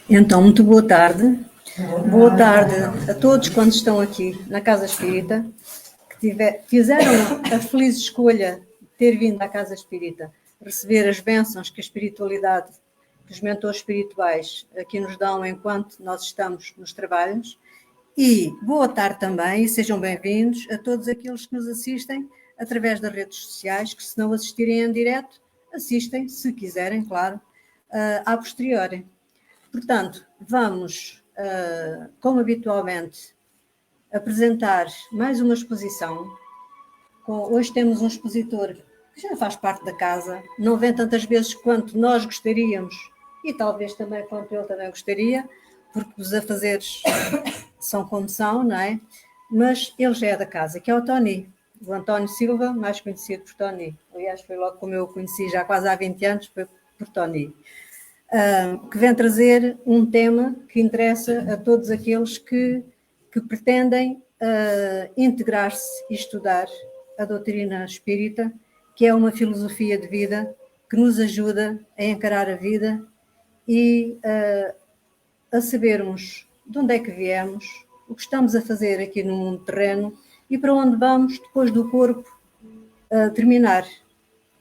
Então, muito boa tarde. Boa tarde a todos quantos estão aqui na Casa Espírita, que fizeram a feliz escolha de ter vindo à Casa Espírita, receber as bênçãos que a espiritualidade, que os mentores espirituais aqui nos dão enquanto nós estamos nos trabalhos. E boa tarde também, e sejam bem-vindos a todos aqueles que nos assistem através das redes sociais, que se não assistirem em direto, assistem, se quiserem, claro, a posteriori. Portanto, vamos, como habitualmente, apresentar mais uma exposição. Hoje temos um expositor que já faz parte da casa, não vem tantas vezes quanto nós gostaríamos e talvez também quanto ele também gostaria, porque os afazeres são como são, não é? Mas ele já é da casa, que é o Tony, o António Silva, mais conhecido por Tony. Aliás, foi logo como eu o conheci já quase há 20 anos, foi por Tony. Que vem trazer um tema que interessa a todos aqueles que pretendem integrar-se e estudar a doutrina espírita, que é uma filosofia de vida que nos ajuda a encarar a vida e a sabermos de onde é que viemos, o que estamos a fazer aqui no mundo terreno e para onde vamos depois do corpo terminar,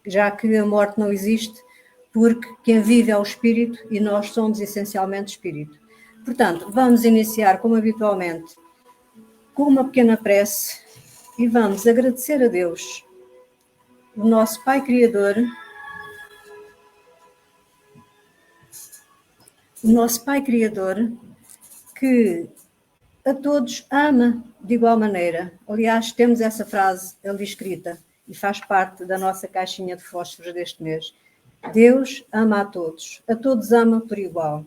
já que a morte não existe, porque quem vive é o espírito e nós somos essencialmente espírito. Portanto, vamos iniciar, como habitualmente, com uma pequena prece e vamos agradecer a Deus, o nosso Pai Criador, que a todos ama de igual maneira. Aliás, temos essa frase ali escrita e faz parte da nossa caixinha de fósforos deste mês. Deus ama a todos ama por igual.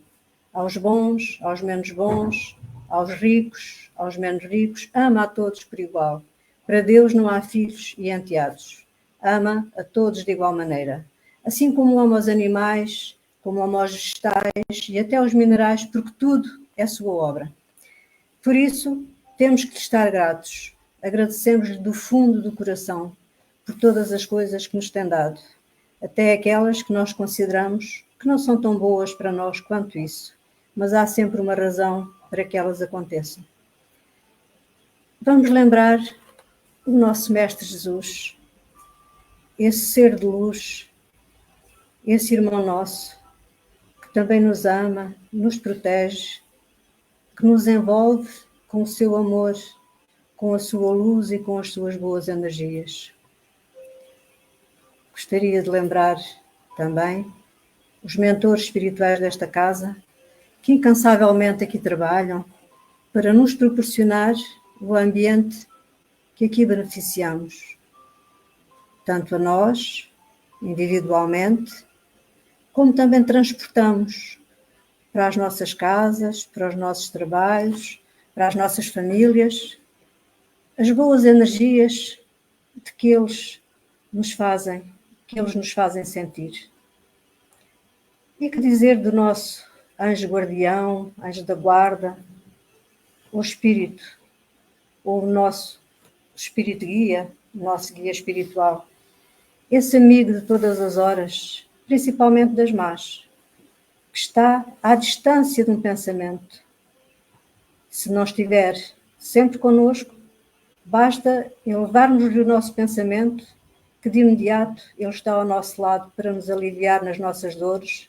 Aos bons, aos menos bons, aos ricos, aos menos ricos, ama a todos por igual. Para Deus não há filhos e enteados. Ama a todos de igual maneira. Assim como ama aos animais, como ama aos vegetais e até aos minerais, porque tudo é sua obra. Por isso, temos que lhe estar gratos. Agradecemos-lhe do fundo do coração por todas as coisas que nos tem dado, até aquelas que nós consideramos que não são tão boas para nós quanto isso, mas há sempre uma razão para que elas aconteçam. Vamos lembrar o nosso Mestre Jesus, esse ser de luz, esse irmão nosso, que também nos ama, nos protege, que nos envolve com o seu amor, com a sua luz e com as suas boas energias. Gostaria de lembrar também os mentores espirituais desta casa, que incansavelmente aqui trabalham para nos proporcionar o ambiente que aqui beneficiamos, tanto a nós, individualmente, como também transportamos para as nossas casas, para os nossos trabalhos, para as nossas famílias, as boas energias de que eles nos fazem sentir. E que dizer do nosso anjo guardião, anjo da guarda, o espírito, ou o nosso espírito guia, o nosso guia espiritual, esse amigo de todas as horas, principalmente das más, que está à distância de um pensamento. Se não estiver sempre connosco, basta elevarmos-lhe o nosso pensamento, que de imediato ele está ao nosso lado para nos aliviar nas nossas dores,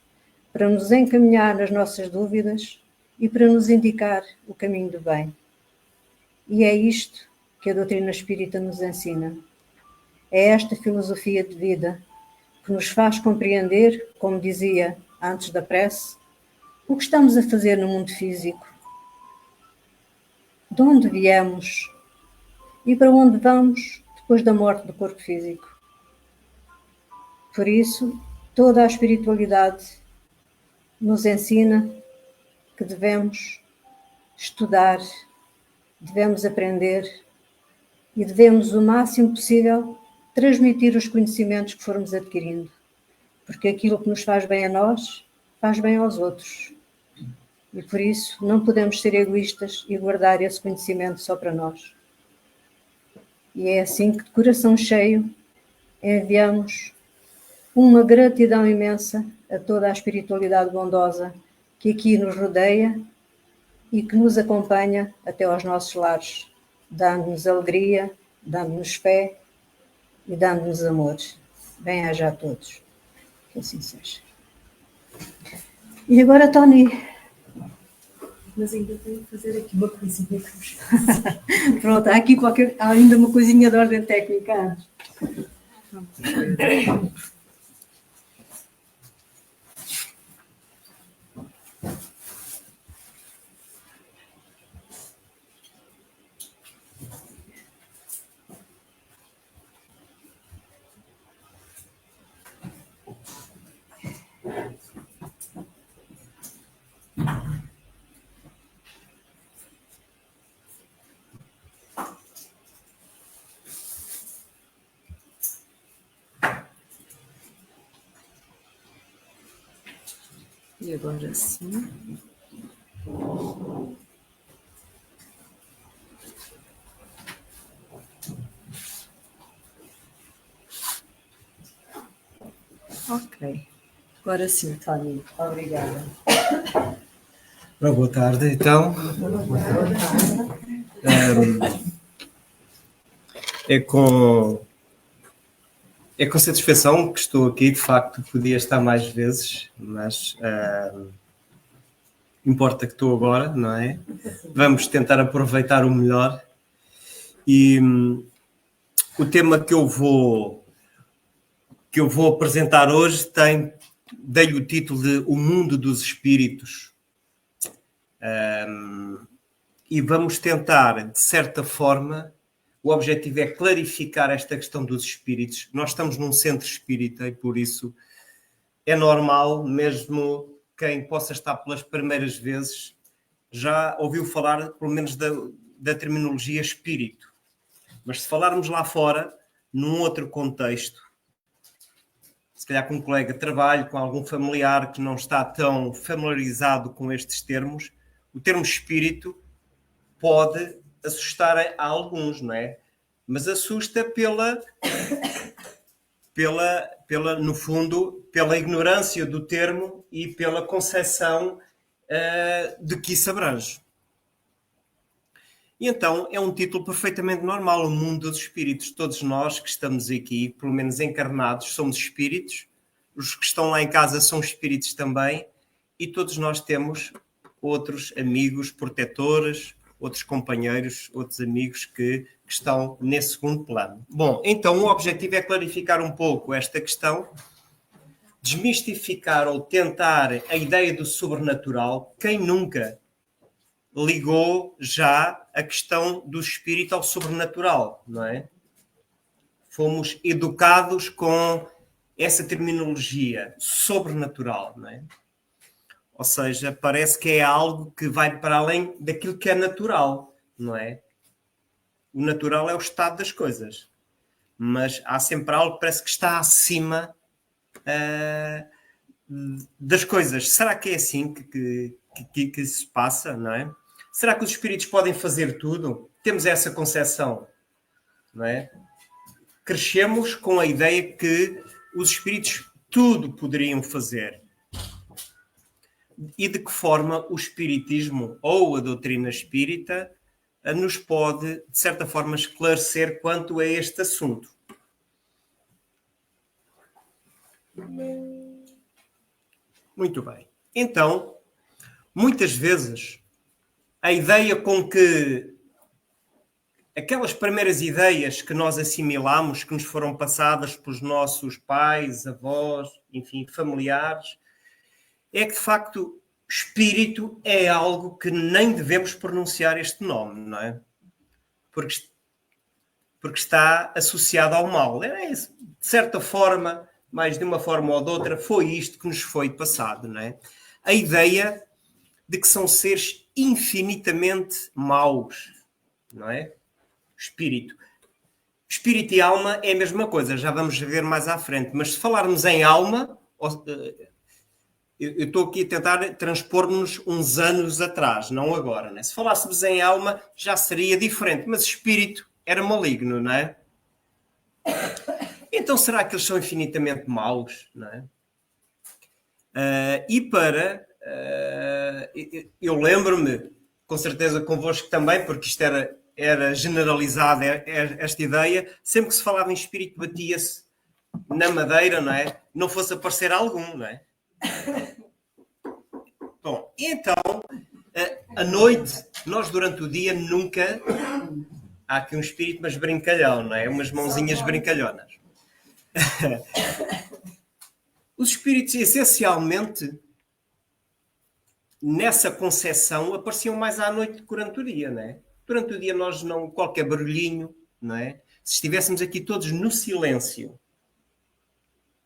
para nos encaminhar nas nossas dúvidas e para nos indicar o caminho do bem. E é isto que a doutrina espírita nos ensina. É esta filosofia de vida que nos faz compreender, como dizia antes da prece, o que estamos a fazer no mundo físico, de onde viemos e para onde vamos depois da morte do corpo físico. Por isso, toda a espiritualidade nos ensina que devemos estudar, devemos aprender e devemos, o máximo possível, transmitir os conhecimentos que formos adquirindo, porque aquilo que nos faz bem a nós, faz bem aos outros. E por isso não podemos ser egoístas e guardar esse conhecimento só para nós. E é assim que, de coração cheio, enviamos uma gratidão imensa a toda a espiritualidade bondosa que aqui nos rodeia e que nos acompanha até aos nossos lares, dando-nos alegria, dando-nos fé e dando-nos amores. Bem-aja a todos. Que assim seja. E agora, Tony. Mas ainda tenho que fazer aqui uma coisinha. Pronto, há aqui há ainda uma coisinha de ordem técnica. E agora sim. Ok. Agora sim, Tony. Obrigada. Boa tarde, então. É com satisfação que estou aqui. De facto, podia estar mais vezes, mas importa que estou agora, não é? Vamos tentar aproveitar o melhor. E o tema que eu vou apresentar hoje dei-lhe o título de O Mundo dos Espíritos. E vamos tentar, de certa forma, o objetivo é clarificar esta questão dos espíritos. Nós estamos num centro espírita e, por isso, é normal, mesmo quem possa estar pelas primeiras vezes, já ouviu falar, pelo menos, da terminologia espírito. Mas se falarmos lá fora, num outro contexto, se calhar com um colega de trabalho, com algum familiar que não está tão familiarizado com estes termos, o termo espírito pode assustar a alguns, não é? Mas assusta no fundo, pela ignorância do termo e pela concepção de que isso abrange. E então é um título perfeitamente normal, o mundo dos espíritos. Todos nós que estamos aqui, pelo menos encarnados, somos espíritos. Os que estão lá em casa são espíritos também. E todos nós temos outros amigos, protetores, outros companheiros, outros amigos que estão nesse segundo plano. Bom, então o objetivo é clarificar um pouco esta questão, desmistificar ou tentar a ideia do sobrenatural. Quem nunca ligou já a questão do espírito ao sobrenatural, não é? Fomos educados com essa terminologia sobrenatural, não é? Ou seja, parece que é algo que vai para além daquilo que é natural, não é? O natural é o estado das coisas, mas há sempre algo que parece que está acima das coisas. Será que é assim que se passa, não é? Será que os espíritos podem fazer tudo? Temos essa concepção, não é? Crescemos com a ideia que os espíritos tudo poderiam fazer. E de que forma o espiritismo ou a doutrina espírita nos pode, de certa forma, esclarecer quanto a este assunto? Muito bem. Então, muitas vezes, a ideia com que aquelas primeiras ideias que nós assimilamos, que nos foram passadas pelos nossos pais, avós, enfim, familiares, é que, de facto, espírito é algo que nem devemos pronunciar este nome, não é? Porque está associado ao mal. De certa forma, mais de uma forma ou de outra, foi isto que nos foi passado, não é? A ideia de que são seres infinitamente maus, não é? Espírito e alma é a mesma coisa, já vamos ver mais à frente. Mas se falarmos em alma, eu estou aqui a tentar transpor-nos uns anos atrás, não agora, né? Se falássemos em alma, já seria diferente, mas espírito era maligno, não é? Então será que eles são infinitamente maus, não é? E para eu lembro-me, com certeza convosco também, porque isto era generalizada esta ideia, sempre que se falava em espírito batia-se na madeira, não é? Não fosse aparecer algum, não é? Bom, então, à noite, nós durante o dia nunca... Há aqui um espírito, mas brincalhão, não é? Umas mãozinhas brincalhonas. Os espíritos, essencialmente, nessa concepção, apareciam mais à noite que durante o dia, não é? Durante o dia nós não... Qualquer barulhinho, não é? Se estivéssemos aqui todos no silêncio,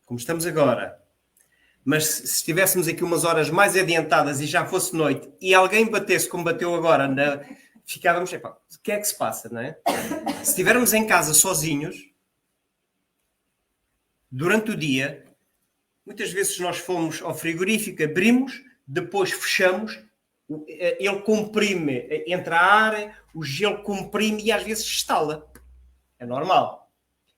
como estamos agora, mas se estivéssemos aqui umas horas mais adiantadas e já fosse noite, e alguém batesse como bateu agora, ficávamos... Epá, o que é que se passa, não é? Se estivermos em casa sozinhos, durante o dia... Muitas vezes nós fomos ao frigorífico, abrimos, depois fechamos, ele comprime, entra ar, o gelo comprime e às vezes estala. É normal.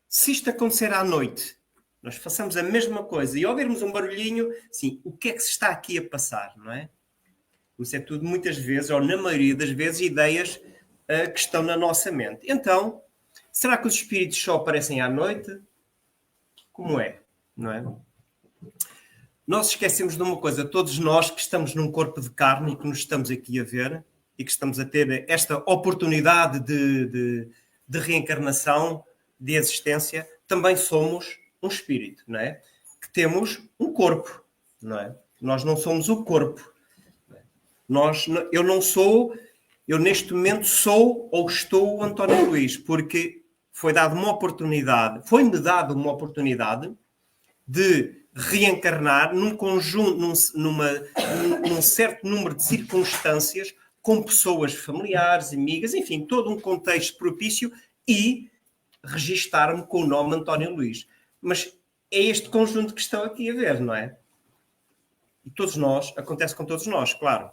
Se isto acontecer à noite, nós façamos a mesma coisa e ouvirmos um barulhinho, sim, o que é que se está aqui a passar, não é? Isso é tudo muitas vezes, ou na maioria das vezes, ideias que estão na nossa mente. Então, será que os espíritos só aparecem à noite? Como é? Não é? Nós esquecemos de uma coisa, todos nós que estamos num corpo de carne e que nos estamos aqui a ver e que estamos a ter esta oportunidade de reencarnação, de existência, também somos um espírito, não é? Que temos um corpo, não é? Nós não somos o corpo. Eu neste momento sou ou estou o António Luís, porque foi-me dada uma oportunidade de reencarnar num conjunto, num certo número de circunstâncias, com pessoas familiares, amigas, enfim, todo um contexto propício e registar-me com o nome António Luís. Mas é este conjunto que estão aqui a ver, não é? E todos nós, acontece com todos nós, claro.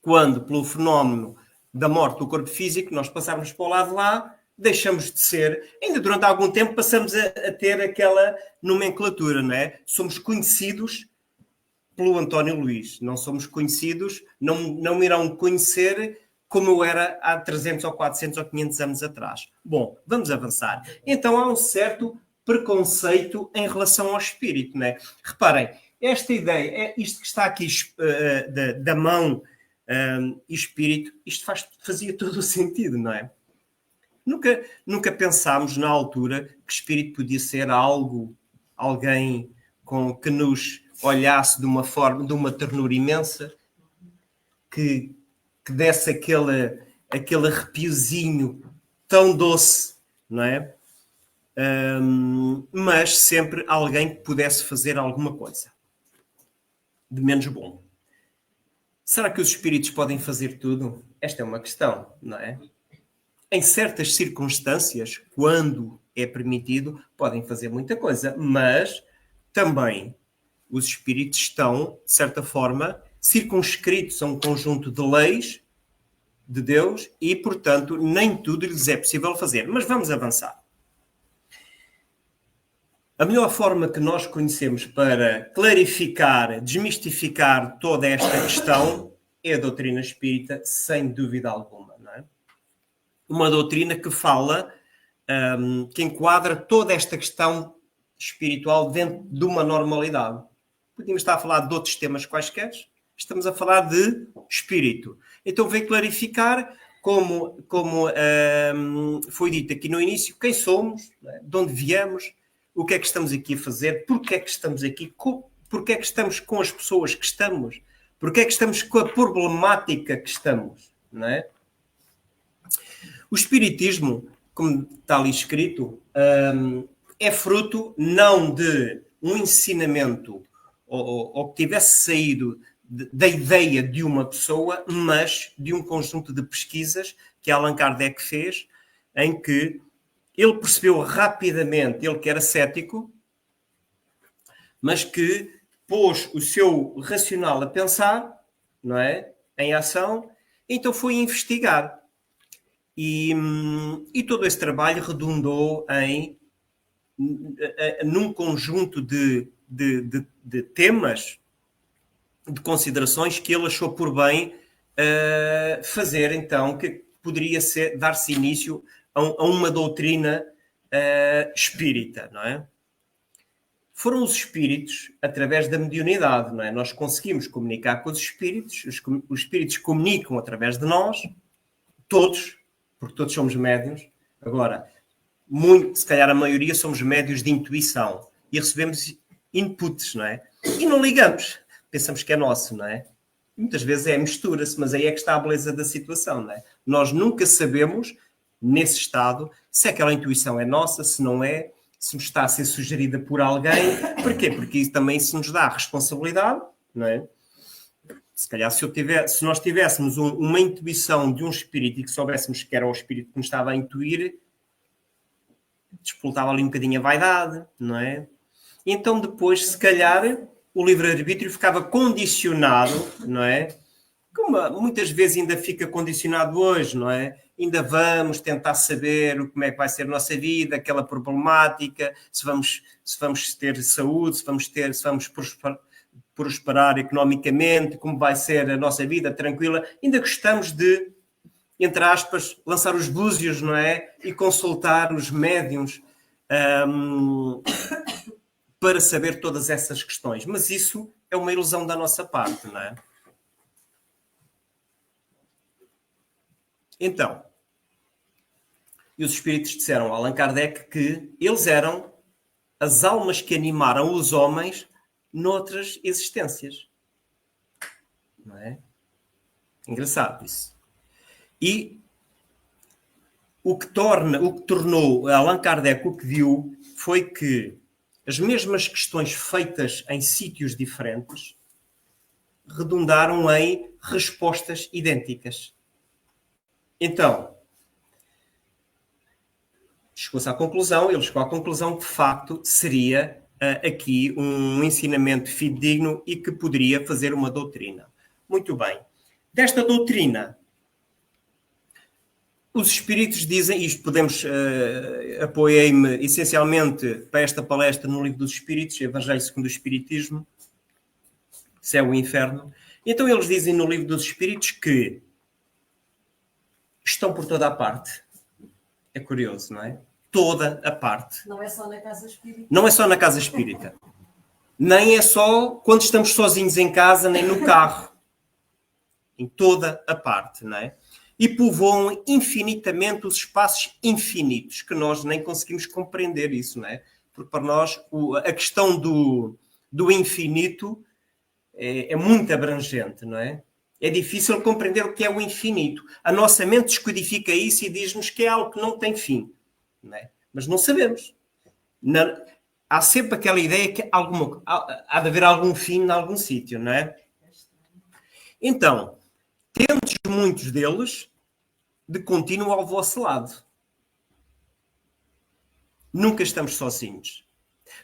Quando, pelo fenómeno da morte do corpo físico, nós passarmos para o lado de lá, deixamos de ser, ainda durante algum tempo passamos a ter aquela nomenclatura, não é? Somos conhecidos pelo António Luís, não somos conhecidos, não me irão conhecer como eu era há 300 ou 400 ou 500 anos atrás. Bom, vamos avançar. Então há um certo preconceito em relação ao espírito, não é? Reparem, esta ideia, isto que está aqui da mão e espírito, isto fazia todo o sentido, não é? Nunca pensámos na altura que espírito podia ser alguém que nos olhasse de uma forma, de uma ternura imensa, que desse aquele arrepiozinho tão doce, não é? Mas sempre alguém que pudesse fazer alguma coisa de menos bom. Será que os espíritos podem fazer tudo? Esta é uma questão, não é? Em certas circunstâncias, quando é permitido, podem fazer muita coisa, mas também os espíritos estão, de certa forma, circunscritos a um conjunto de leis de Deus e, portanto, nem tudo lhes é possível fazer. Mas vamos avançar. A melhor forma que nós conhecemos para clarificar, desmistificar toda esta questão é a doutrina espírita, sem dúvida alguma, não é? Uma doutrina que fala, que enquadra toda esta questão espiritual dentro de uma normalidade. Podíamos estar a falar de outros temas quaisquer, estamos a falar de espírito. Então vem clarificar, como foi dito aqui no início, quem somos, de onde viemos, o que é que estamos aqui a fazer, porque é que estamos aqui, porque é que estamos com as pessoas que estamos, porque é que estamos com a problemática que estamos, não é? O espiritismo, como está ali escrito, é fruto não de um ensinamento ou que tivesse saído da ideia de uma pessoa, mas de um conjunto de pesquisas que Allan Kardec fez, em que ele percebeu rapidamente, ele que era cético, mas que pôs o seu racional a pensar, não é? Em ação, então foi investigar. E todo esse trabalho redundou num conjunto de temas de considerações que ele achou por bem fazer, então, que poderia dar-se início a uma doutrina espírita, não é? Foram os espíritos, através da mediunidade, não é? Nós conseguimos comunicar com os espíritos espíritos comunicam através de nós, todos, porque todos somos médiuns. Agora, se calhar a maioria somos médiuns de intuição e recebemos inputs, não é? E não ligamos, pensamos que é nosso, não é? Muitas vezes mistura-se, mas aí é que está a beleza da situação, não é? Nós nunca sabemos, nesse estado, se aquela intuição é nossa, se não é, se nos está a ser sugerida por alguém. Porquê? Porque isso também se nos dá a responsabilidade, não é? Se calhar se nós tivéssemos uma intuição de um espírito e que soubéssemos que era o espírito que nos estava a intuir, despoltava ali um bocadinho a vaidade, não é? E então depois, se calhar, o livre-arbítrio ficava condicionado, não é? Como muitas vezes ainda fica condicionado hoje, não é? Ainda vamos tentar saber como é que vai ser a nossa vida, aquela problemática, se vamos ter saúde, se vamos prosperar economicamente, como vai ser a nossa vida tranquila. Ainda gostamos de, entre aspas, lançar os búzios, não é? E consultar os médiuns para saber todas essas questões. Mas isso é uma ilusão da nossa parte, não é? Então, e os espíritos disseram a Allan Kardec que eles eram as almas que animaram os homens noutras existências. Não é? Engraçado isso. E o que tornou Allan Kardec o que viu foi que as mesmas questões feitas em sítios diferentes redundaram em respostas idênticas. Então, ele chegou à conclusão que, de facto, seria aqui um ensinamento fidedigno e que poderia fazer uma doutrina. Muito bem. Desta doutrina, os espíritos dizem, isto podemos, apoiei-me essencialmente para esta palestra no Livro dos Espíritos, Evangelho segundo o Espiritismo, Céu e Inferno. Então eles dizem no Livro dos Espíritos que estão por toda a parte. É curioso, não é? Toda a parte. Não é só na casa espírita. Não é só na casa espírita. Nem é só quando estamos sozinhos em casa, nem no carro. Em toda a parte, não é? E povoam infinitamente os espaços infinitos, que nós nem conseguimos compreender isso, não é? Porque para nós a questão do infinito é muito abrangente, não é? É difícil compreender o que é o infinito. A nossa mente descodifica isso e diz-nos que é algo que não tem fim. Não é? Mas não sabemos. Há sempre aquela ideia que há de haver algum fim em algum sítio, não é? Então, tendes muitos deles de contínuo ao vosso lado. Nunca estamos sozinhos.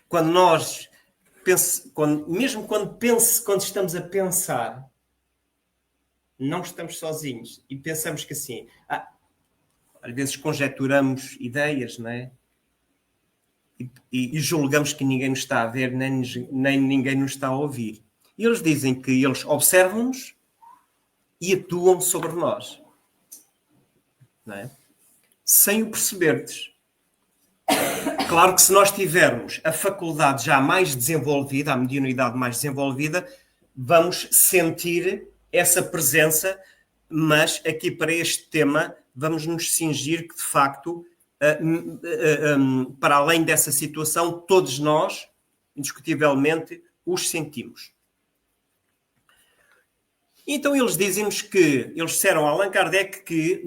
Quando estamos a pensar, não estamos sozinhos e pensamos que assim, às vezes conjeturamos ideias, não é? E julgamos que ninguém nos está a ver, nem ninguém nos está a ouvir. E eles dizem que eles observam-nos e atuam sobre nós, não é? Sem o perceberdes. Claro que se nós tivermos a faculdade já mais desenvolvida, a mediunidade mais desenvolvida, vamos sentir essa presença, mas aqui para este tema vamos nos cingir que, de facto, para além dessa situação, todos nós, indiscutivelmente, os sentimos. Então eles dizem-nos que, eles disseram a Allan Kardec que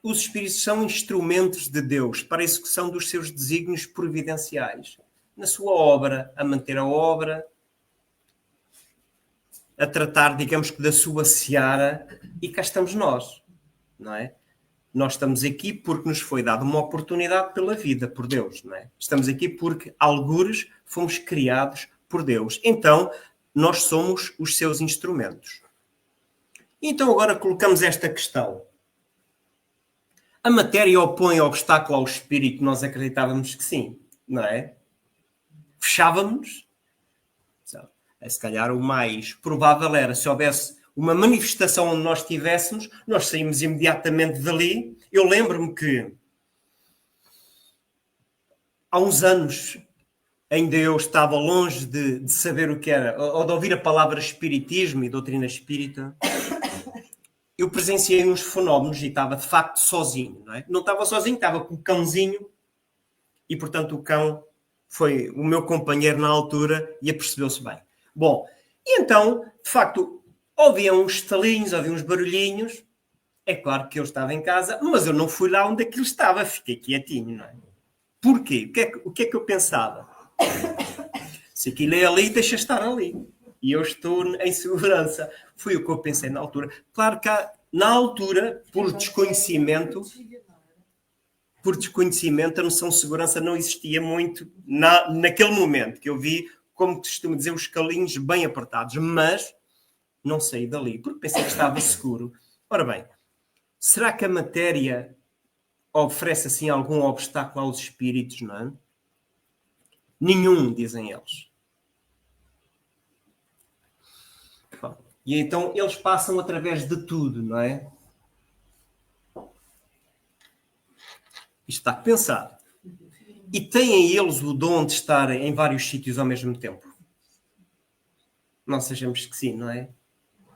os espíritos são instrumentos de Deus para a execução dos seus desígnios providenciais. Na sua obra, a manter a obra, a tratar, digamos que, da sua seara, e cá estamos nós, não é? Nós estamos aqui porque nos foi dada uma oportunidade pela vida, por Deus, não é? Estamos aqui porque, algures, fomos criados por Deus. Então, nós somos os seus instrumentos. Então, agora colocamos esta questão. A matéria opõe obstáculo ao espírito? Nós acreditávamos que sim, não é? Fechávamos-nos. Se calhar o mais provável era, se houvesse uma manifestação onde nós estivéssemos, nós saímos imediatamente dali. Eu lembro-me que há uns anos ainda eu estava longe de saber o que era, ou de ouvir a palavra espiritismo e doutrina espírita. Eu presenciei uns fenómenos e estava de facto sozinho, não é? Não estava sozinho, estava com o cãozinho e, portanto, o cão foi o meu companheiro na altura e apercebeu-se bem. Bom, e então, de facto, ouvia uns estalinhos, ouvia uns barulhinhos. É claro que eu estava em casa, mas eu não fui lá onde aquilo estava, fiquei quietinho, não é? Porquê? O que é que eu pensava? Se aquilo é ali, deixa estar ali. E eu estou em segurança. Foi o que eu pensei na altura. Claro que na altura, por desconhecimento, a noção de segurança não existia muito naquele momento, que eu vi, como costumo dizer, os calinhos bem apertados. Mas não saí dali, porque pensei que estava seguro. Ora bem, será que a matéria oferece assim algum obstáculo aos espíritos, não é? Nenhum, dizem eles. Bom, e então eles passam através de tudo, não é? Isto está pensado. E têm eles o dom de estar em vários sítios ao mesmo tempo. Nós achamos que sim, não é?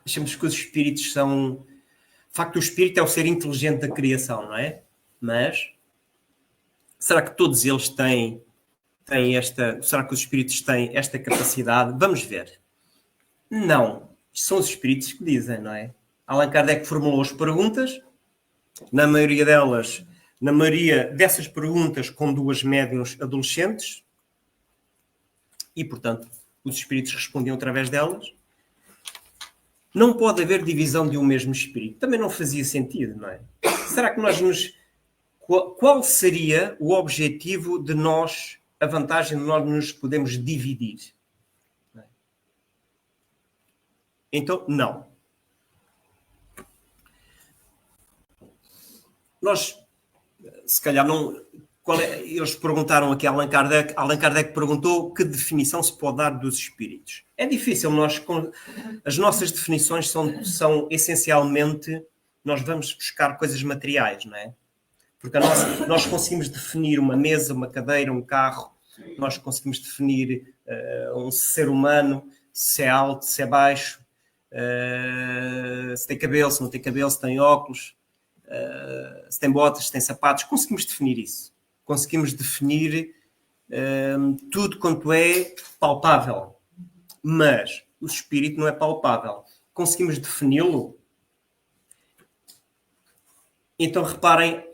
Achamos que os espíritos são... De facto, o espírito é o ser inteligente da criação, não é? Mas será que todos eles têm esta... Será que os espíritos têm esta capacidade? Vamos ver. Não. Isto são os espíritos que dizem, não é? Allan Kardec formulou as perguntas. Na maioria dessas perguntas com 2 médiuns adolescentes. E, portanto, os espíritos respondiam através delas. Não pode haver divisão de um mesmo espírito. Também não fazia sentido, não é? Será que qual seria o objetivo de nós, a vantagem de nós nos podemos dividir? Não é? Então, não. Nós, se calhar, não... Eles perguntaram aqui a Allan Kardec perguntou que definição se pode dar dos espíritos. É difícil, as nossas definições são essencialmente, nós vamos buscar coisas materiais, não é? Porque nós conseguimos definir uma mesa, uma cadeira, um carro, nós conseguimos definir um ser humano, se é alto, se é baixo, se tem cabelo, se não tem cabelo, se tem óculos, se tem botas, se tem sapatos, conseguimos definir isso. Conseguimos definir tudo quanto é palpável. Mas o espírito não é palpável. Conseguimos defini-lo? Então reparem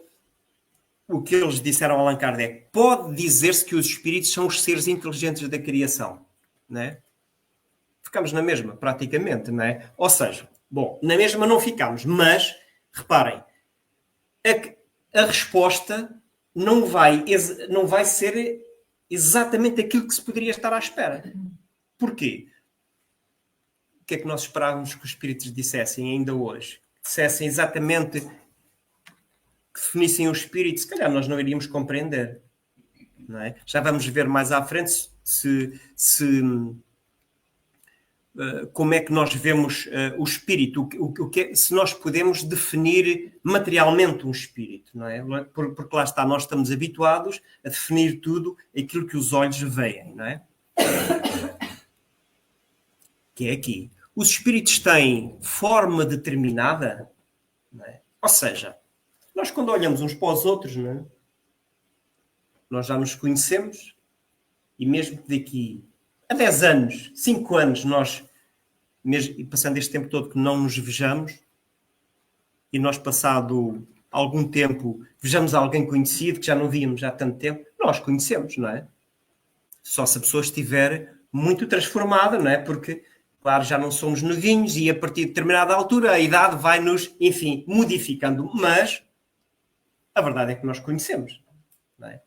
o que eles disseram a Allan Kardec. Pode dizer-se que os espíritos são os seres inteligentes da criação. Não é? Ficamos na mesma, praticamente. Não é? Ou seja, bom, na mesma não ficamos. Mas, reparem, a resposta não vai ser exatamente aquilo que se poderia estar à espera. Porquê? O que é que nós esperávamos que os espíritos dissessem ainda hoje? Dissessem exatamente, que definissem o espírito, se calhar nós não iríamos compreender. Não é? Já vamos ver mais à frente como é que nós vemos o espírito, se nós podemos definir materialmente um espírito, não é? Porque lá está, nós estamos habituados a definir tudo aquilo que os olhos veem, não é? Que é aqui. Os espíritos têm forma determinada, não é? Ou seja, nós quando olhamos uns para os outros, não é? Nós já nos conhecemos e mesmo que daqui a 10 anos, 5 anos, nós, mesmo passando este tempo todo que não nos vejamos, e nós passado algum tempo vejamos alguém conhecido que já não víamos há tanto tempo, nós conhecemos, não é? Só se a pessoa estiver muito transformada, não é? Porque, claro, já não somos novinhos e a partir de determinada altura a idade vai-nos, enfim, modificando. Mas a verdade é que nós conhecemos, não é?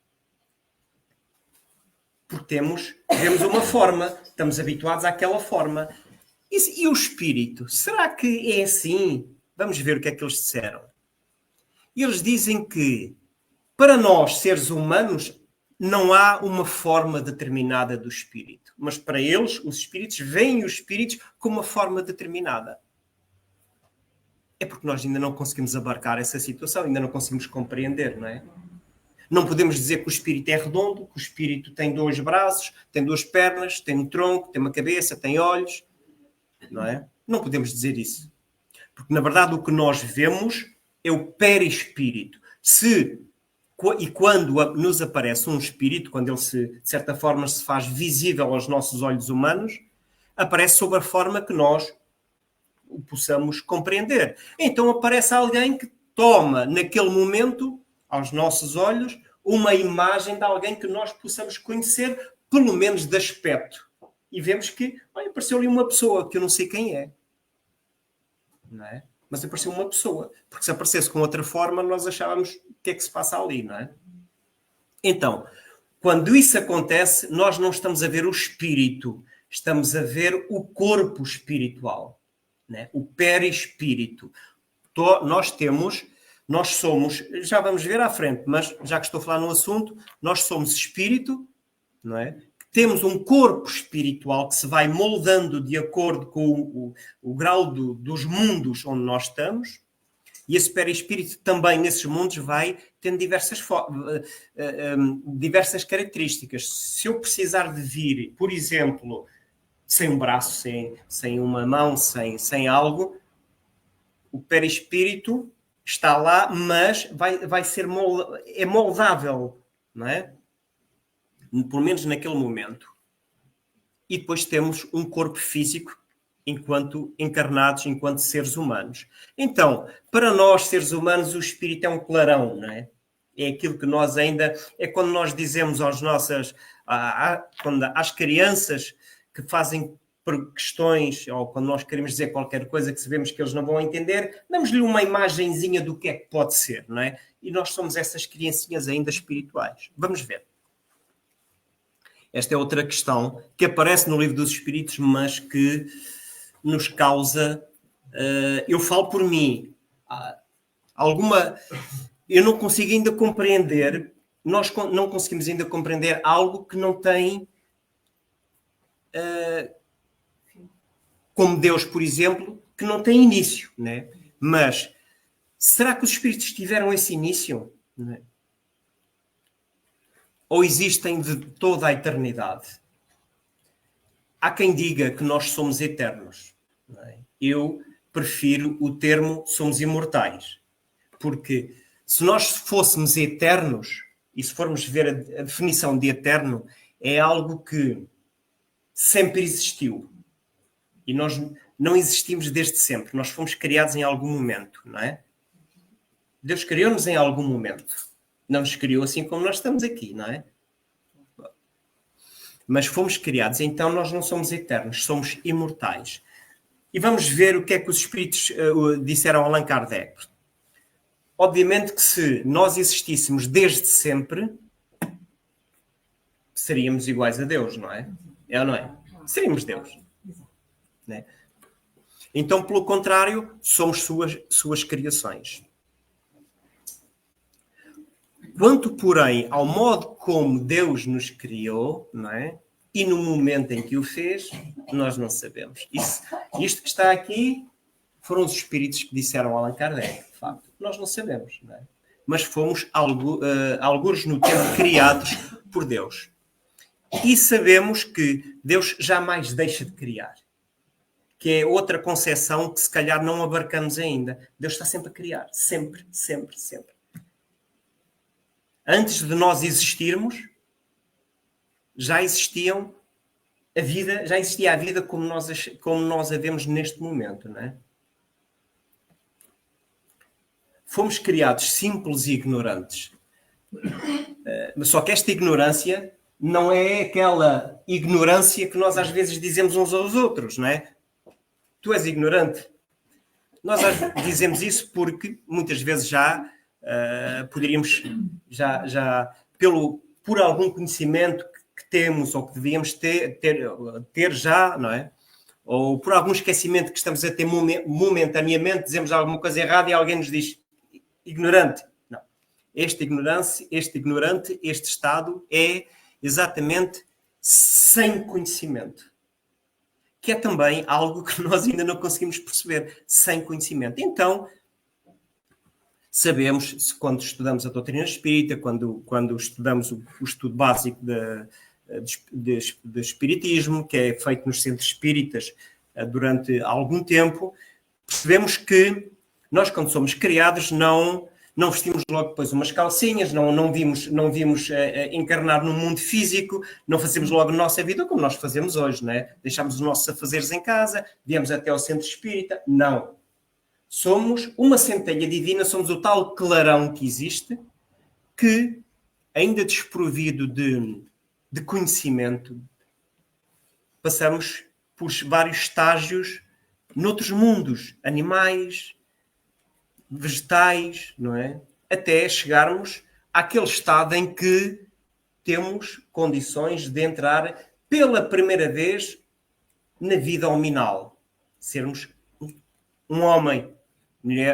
Porque vemos uma forma, estamos habituados àquela forma. E o espírito? Será que é assim? Vamos ver o que é que eles disseram. Eles dizem que, para nós, seres humanos, não há uma forma determinada do espírito. Mas para eles, os espíritos veem os espíritos com uma forma determinada. É porque nós ainda não conseguimos abarcar essa situação, ainda não conseguimos compreender, não é? Não podemos dizer que o espírito é redondo, que o espírito tem 2 braços, tem 2 pernas, tem um tronco, tem uma cabeça, tem olhos, não é? Não podemos dizer isso. Porque, na verdade, o que nós vemos é o perispírito. E quando nos aparece um espírito, quando ele, de certa forma, se faz visível aos nossos olhos humanos, aparece sob a forma que nós o possamos compreender. Então aparece alguém que toma, naquele momento, aos nossos olhos, uma imagem de alguém que nós possamos conhecer, pelo menos de aspecto. E vemos que, olha, apareceu ali uma pessoa que eu não sei quem é. Não é? Mas apareceu uma pessoa. Porque se aparecesse com outra forma, nós achávamos o que é que se passa ali, não é? Então, quando isso acontece, nós não estamos a ver o espírito, estamos a ver o corpo espiritual, né? O perispírito. Nós somos, já vamos ver à frente, mas já que estou a falar no assunto, nós somos espírito, não é? Temos um corpo espiritual que se vai moldando de acordo com o grau dos mundos onde nós estamos, e esse perispírito também nesses mundos vai tendo diversas características. Se eu precisar de vir, por exemplo, sem um braço, sem uma mão, sem algo, o perispírito está lá, mas vai ser moldável, não é? Pelo menos naquele momento. E depois temos um corpo físico enquanto encarnados, enquanto seres humanos. Então, para nós, seres humanos, o espírito é um clarão, não é? É aquilo que nós ainda... É quando nós dizemos às crianças que fazem questões, ou quando nós queremos dizer qualquer coisa que sabemos que eles não vão entender, damos-lhe uma imagenzinha do que é que pode ser, não é? E nós somos essas criancinhas ainda espirituais. Vamos ver. Esta é outra questão que aparece no Livro dos Espíritos, mas que nos causa... eu falo por mim. Eu não consigo ainda compreender... Nós não conseguimos ainda compreender algo que não tem... como Deus, por exemplo, que não tem início, né? Mas será que os espíritos tiveram esse início? Né? Ou existem de toda a eternidade? Há quem diga que nós somos eternos. Não é? Eu prefiro o termo somos imortais. Porque se nós fôssemos eternos, e se formos ver a definição de eterno, é algo que sempre existiu. E nós não existimos desde sempre. Nós fomos criados em algum momento, não é? Deus criou-nos em algum momento. Não nos criou assim como nós estamos aqui, não é? Mas fomos criados, então nós não somos eternos, somos imortais. E vamos ver o que é que os espíritos disseram a Allan Kardec. Obviamente que se nós existíssemos desde sempre, seríamos iguais a Deus, não é? É ou não é? Seríamos Deus. Né? Então, pelo contrário, somos suas criações. Quanto, porém, ao modo como Deus nos criou, não é? E no momento em que o fez, nós não sabemos. Isto que está aqui foram os espíritos que disseram a Allan Kardec, de facto. Nós não sabemos, não é? Mas fomos, alguns no tempo, criados por Deus. E sabemos que Deus jamais deixa de criar. Que é outra concepção que se calhar não abarcamos ainda. Deus está sempre a criar. Sempre, sempre, sempre. Antes de nós existirmos, já existia a vida como nós a vemos neste momento, não é? Fomos criados simples e ignorantes. Só que esta ignorância não é aquela ignorância que nós às vezes dizemos uns aos outros, não é? Tu és ignorante. Nós dizemos isso porque muitas vezes já poderíamos, por algum conhecimento que temos ou que devíamos ter já, não é? Ou por algum esquecimento que estamos a ter momentaneamente, dizemos alguma coisa errada e alguém nos diz ignorante. Não. este ignorante, este estado é exatamente sem conhecimento. Que é também algo que nós ainda não conseguimos perceber, sem conhecimento. Então, sabemos, quando estudamos a doutrina espírita, quando estudamos o estudo básico de espiritismo, que é feito nos centros espíritas durante algum tempo, percebemos que nós, quando somos criados, não vestimos logo depois umas calcinhas, não vimos encarnar no mundo físico, não fazemos logo a nossa vida como nós fazemos hoje, não é? Deixamos os nossos afazeres em casa, viemos até ao centro espírita. Não. Somos uma centelha divina, somos o tal clarão que existe, que, ainda desprovido de conhecimento, passamos por vários estágios noutros mundos, animais, vegetais, não é? Até chegarmos àquele estado em que temos condições de entrar pela primeira vez na vida hominal. Sermos um homem.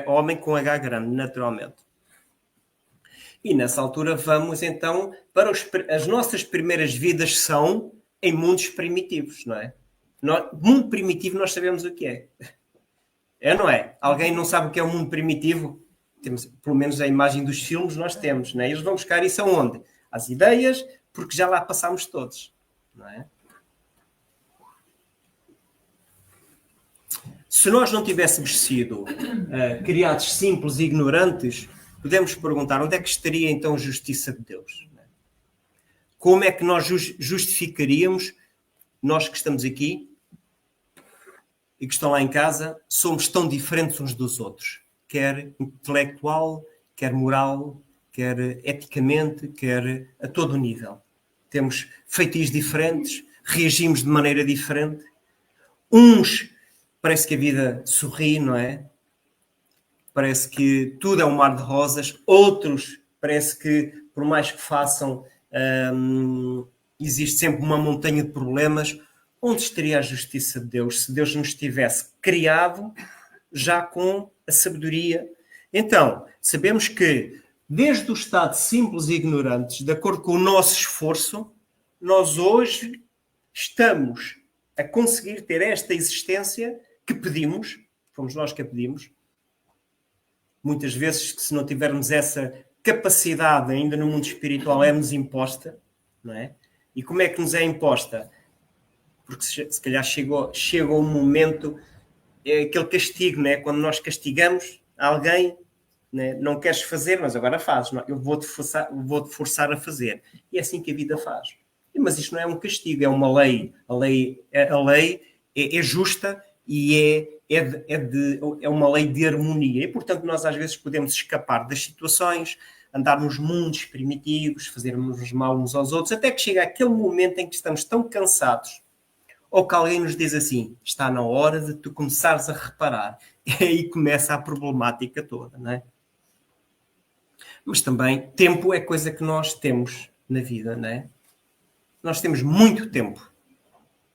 Homem com H grande, naturalmente. E nessa altura vamos então para as nossas primeiras vidas são em mundos primitivos, não é? Mundo primitivo nós sabemos o que é. É, não é? Alguém não sabe o que é o mundo primitivo? Temos, pelo menos a imagem dos filmes nós temos, não é? Eles vão buscar isso aonde? As ideias, porque já lá passámos todos, não é? Se nós não tivéssemos sido criados simples e ignorantes, podemos perguntar onde é que estaria então a justiça de Deus? Como é que nós justificaríamos, nós que estamos aqui e que estão lá em casa, somos tão diferentes uns dos outros, quer intelectual, quer moral, quer eticamente, quer a todo o nível. Temos feitios diferentes, reagimos de maneira diferente. Uns parece que a vida sorri, não é? Parece que tudo é um mar de rosas. Outros parece que, por mais que façam, existe sempre uma montanha de problemas. Onde estaria a justiça de Deus se Deus nos tivesse criado já com a sabedoria? Então, sabemos que, desde o estado simples e ignorantes, de acordo com o nosso esforço, nós hoje estamos a conseguir ter esta existência que pedimos, fomos nós que a pedimos. Muitas vezes, que se não tivermos essa capacidade ainda no mundo espiritual, é-nos imposta, não é? E como é que nos é imposta? Porque se calhar chega um momento, é aquele castigo, não é? Quando nós castigamos alguém, não queres fazer, mas agora fazes, não? Eu vou-te forçar a fazer. E é assim que a vida faz. Mas isto não é um castigo, é uma lei. A lei é justa e é uma lei de harmonia. E, portanto, nós às vezes podemos escapar das situações, andar nos mundos primitivos, fazermos mal uns aos outros, até que chega aquele momento em que estamos tão cansados, ou que alguém nos diz assim, está na hora de tu começares a reparar. E aí começa a problemática toda, não é? Mas também, tempo é coisa que nós temos na vida, não é? Nós temos muito tempo.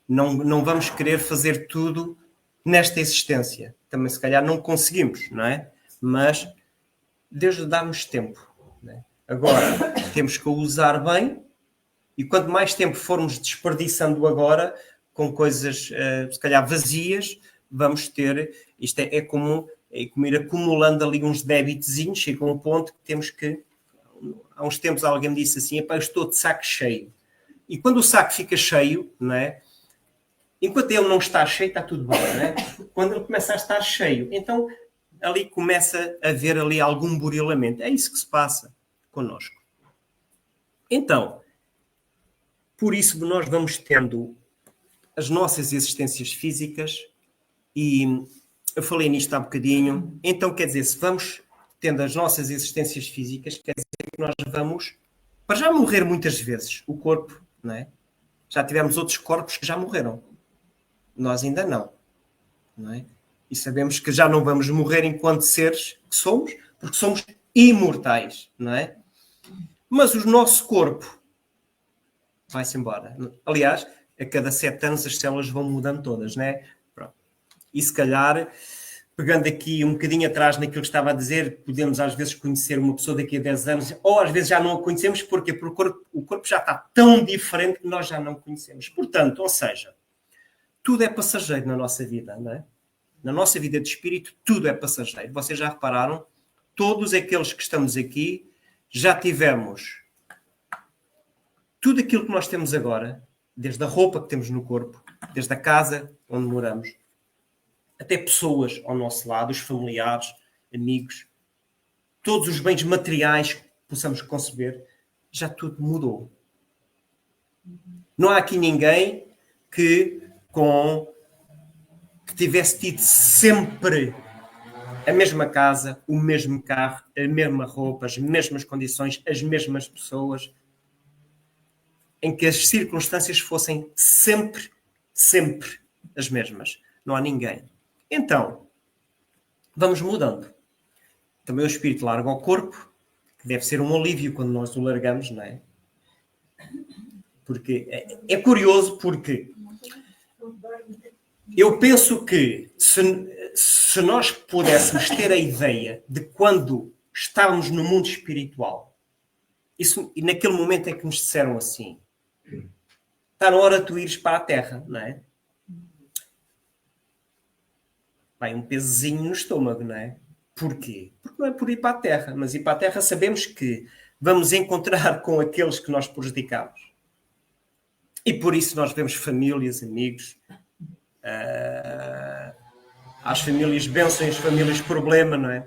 Não vamos querer fazer tudo nesta existência. Também, se calhar, não conseguimos, não é? Mas Deus dá-nos tempo, não é? Agora, temos que o usar bem, e quanto mais tempo formos desperdiçando agora com coisas, se calhar, vazias, vamos ter... Isto é como ir acumulando ali uns débitozinhos, chega a um ponto que temos que... Há uns tempos alguém me disse assim, eu estou de saco cheio. E quando o saco fica cheio, não é? Enquanto ele não está cheio, está tudo bem, não é? Quando ele começa a estar cheio, então ali começa a haver ali algum burilamento. É isso que se passa connosco. Então, por isso nós vamos tendo as nossas existências físicas, e eu falei nisto há bocadinho. Então, quer dizer, se vamos tendo as nossas existências físicas, quer dizer que nós vamos, para já morrer muitas vezes, o corpo, não é? Já tivemos outros corpos que já morreram. Nós ainda não é? E sabemos que já não vamos morrer enquanto seres que somos, porque somos imortais, não é? Mas o nosso corpo vai-se embora. Aliás, a cada 7 anos as células vão mudando todas, não é? Pronto. E se calhar pegando aqui um bocadinho atrás naquilo que estava a dizer, podemos às vezes conhecer uma pessoa daqui a 10 anos, ou às vezes já não a conhecemos, porque o corpo já está tão diferente que nós já não conhecemos. Portanto, ou seja, tudo é passageiro na nossa vida, não é? Na nossa vida de espírito, tudo é passageiro. Vocês já repararam? Todos aqueles que estamos aqui já tivemos tudo aquilo que nós temos agora, desde a roupa que temos no corpo, desde a casa onde moramos, até pessoas ao nosso lado, os familiares, amigos, todos os bens materiais que possamos conceber, já tudo mudou. Não há aqui ninguém que tivesse tido sempre a mesma casa, o mesmo carro, a mesma roupa, as mesmas condições, as mesmas pessoas, em que as circunstâncias fossem sempre as mesmas. Não há ninguém. Então, vamos mudando. Também o espírito larga ao corpo, que deve ser um alívio quando nós o largamos, não é? Porque é curioso, porque eu penso que se nós pudéssemos ter a ideia de quando estávamos no mundo espiritual, e naquele momento em que nos disseram assim, está na hora de tu ires para a Terra, não é? Vai um pesozinho no estômago, não é? Porquê? Porque não é por ir para a Terra, mas ir para a Terra sabemos que vamos encontrar com aqueles que nós prejudicamos. E por isso nós vemos famílias, amigos, às famílias bênção e às famílias problema, não é?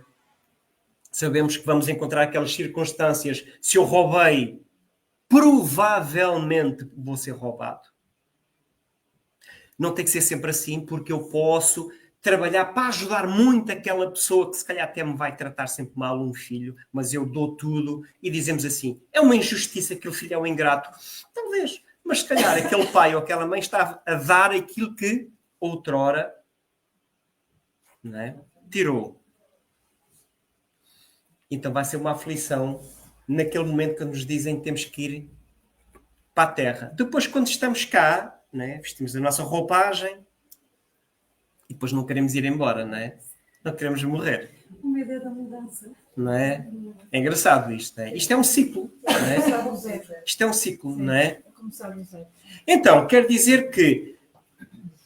Sabemos que vamos encontrar aquelas circunstâncias. Se eu roubei, provavelmente vou ser roubado. Não tem que ser sempre assim, porque eu posso trabalhar para ajudar muito aquela pessoa que se calhar até me vai tratar sempre mal, um filho, mas eu dou tudo e dizemos assim, é uma injustiça, aquele filho é um ingrato. Talvez, mas se calhar aquele pai ou aquela mãe estava a dar aquilo que outrora, não é, tirou. Então vai ser uma aflição naquele momento que nos dizem que temos que ir para a Terra. Depois, quando estamos cá, não é, vestimos a nossa roupagem, e depois não queremos ir embora, não é? Não queremos morrer. O medo é da mudança. Não é? É engraçado isto, não é? Isto é um ciclo, não é? Isto é um ciclo, não é? Começar do zero. Então, quer dizer que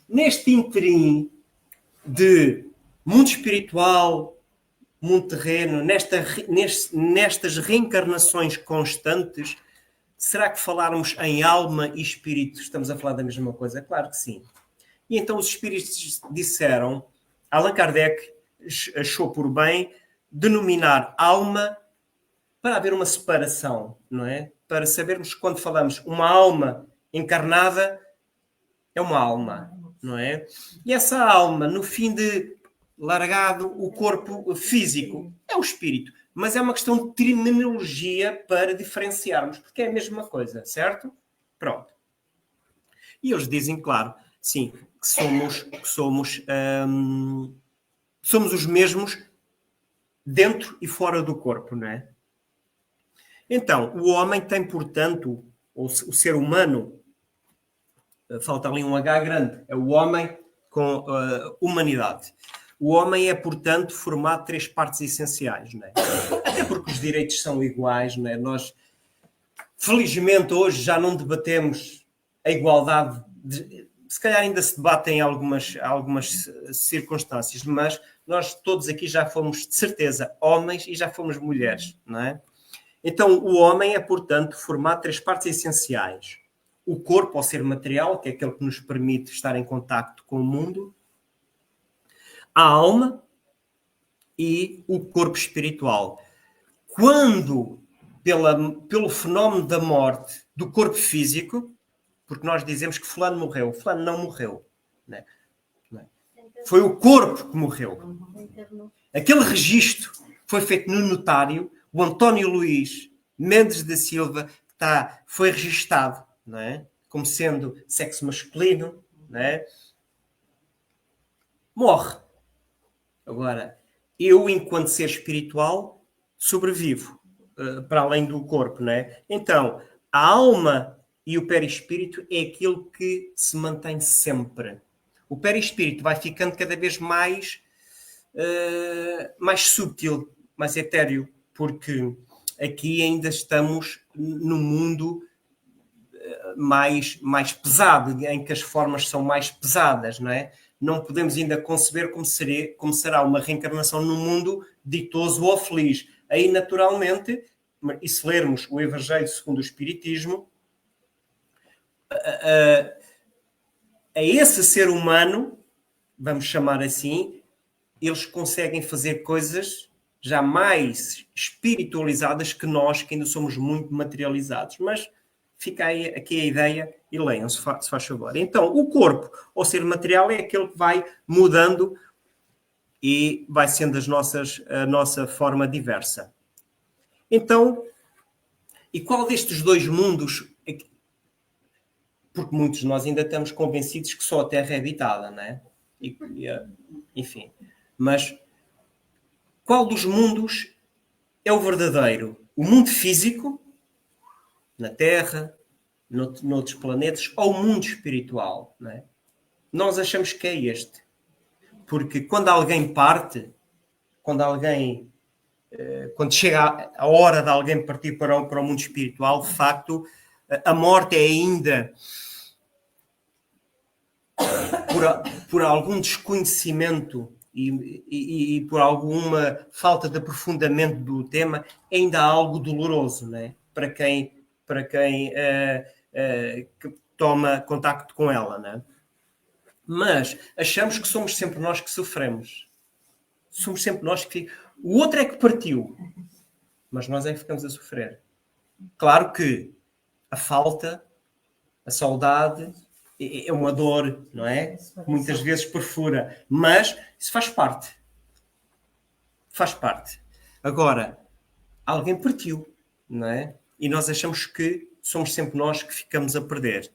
neste interim de mundo espiritual, mundo terreno, nestas reencarnações constantes, será que falarmos em alma e espírito estamos a falar da mesma coisa? Claro que sim. E então os espíritos disseram, Allan Kardec achou por bem denominar alma para haver uma separação, não é? Para sabermos que quando falamos uma alma encarnada, é uma alma, não é? E essa alma, no fim de largado o corpo físico, é o espírito. Mas é uma questão de terminologia para diferenciarmos, porque é a mesma coisa, certo? Pronto. E eles dizem, claro, sim, que somos os mesmos dentro e fora do corpo, não é? Então, o homem tem, portanto, o ser humano, falta ali um H grande, é o homem com humanidade. O homem é, portanto, formado de 3 partes essenciais, não é? Até porque os direitos são iguais, não é? Nós, felizmente, hoje já não debatemos a igualdade. Se calhar ainda se debatem em algumas circunstâncias, mas nós todos aqui já fomos, de certeza, homens e já fomos mulheres, não é? Então, o homem é, portanto, formado de 3 partes essenciais. O corpo, ao ser material, que é aquele que nos permite estar em contacto com o mundo. A alma e o corpo espiritual. Quando, pelo fenómeno da morte do corpo físico, porque nós dizemos que fulano morreu, fulano não morreu. Não é? Foi o corpo que morreu. Aquele registro foi feito no notário, o António Luís Mendes da Silva foi registado, não é? Como sendo sexo masculino, não é? Morre. Agora, eu, enquanto ser espiritual, sobrevivo para além do corpo, não é? Então, a alma e o perispírito é aquilo que se mantém sempre. O perispírito vai ficando cada vez mais mais subtil, mais etéreo, porque aqui ainda estamos num mundo mais pesado, em que as formas são mais pesadas, não é? Não podemos ainda conceber como será uma reencarnação num mundo ditoso ou feliz. Aí, naturalmente, e se lermos o Evangelho segundo o Espiritismo, a esse ser humano, vamos chamar assim, eles conseguem fazer coisas já mais espiritualizadas que nós, que ainda somos muito materializados. Mas fica aí, aqui a ideia e leiam, se faz favor. Então, o corpo, ou ser material, é aquele que vai mudando e vai sendo a nossa forma diversa. Então, e qual destes dois mundos... Porque muitos de nós ainda estamos convencidos que só a Terra é habitada, não é? Enfim. Mas qual dos mundos é o verdadeiro? O mundo físico, na Terra, noutros planetas, ou o mundo espiritual, não é? Nós achamos que é este. Porque quando alguém parte, quando chega a hora de alguém partir para o mundo espiritual, de facto, a morte é ainda, por algum desconhecimento e por alguma falta de aprofundamento do tema, é ainda algo doloroso, não é? Para quem que toma contacto com ela, não é? Mas achamos que somos sempre nós que sofremos. Somos sempre nós que... O outro é que partiu, mas nós é que ficamos a sofrer. Claro que a falta, a saudade, é uma dor, não é? Muitas vezes perfura, mas isso faz parte. Faz parte. Agora, alguém partiu, não é? E nós achamos que somos sempre nós que ficamos a perder.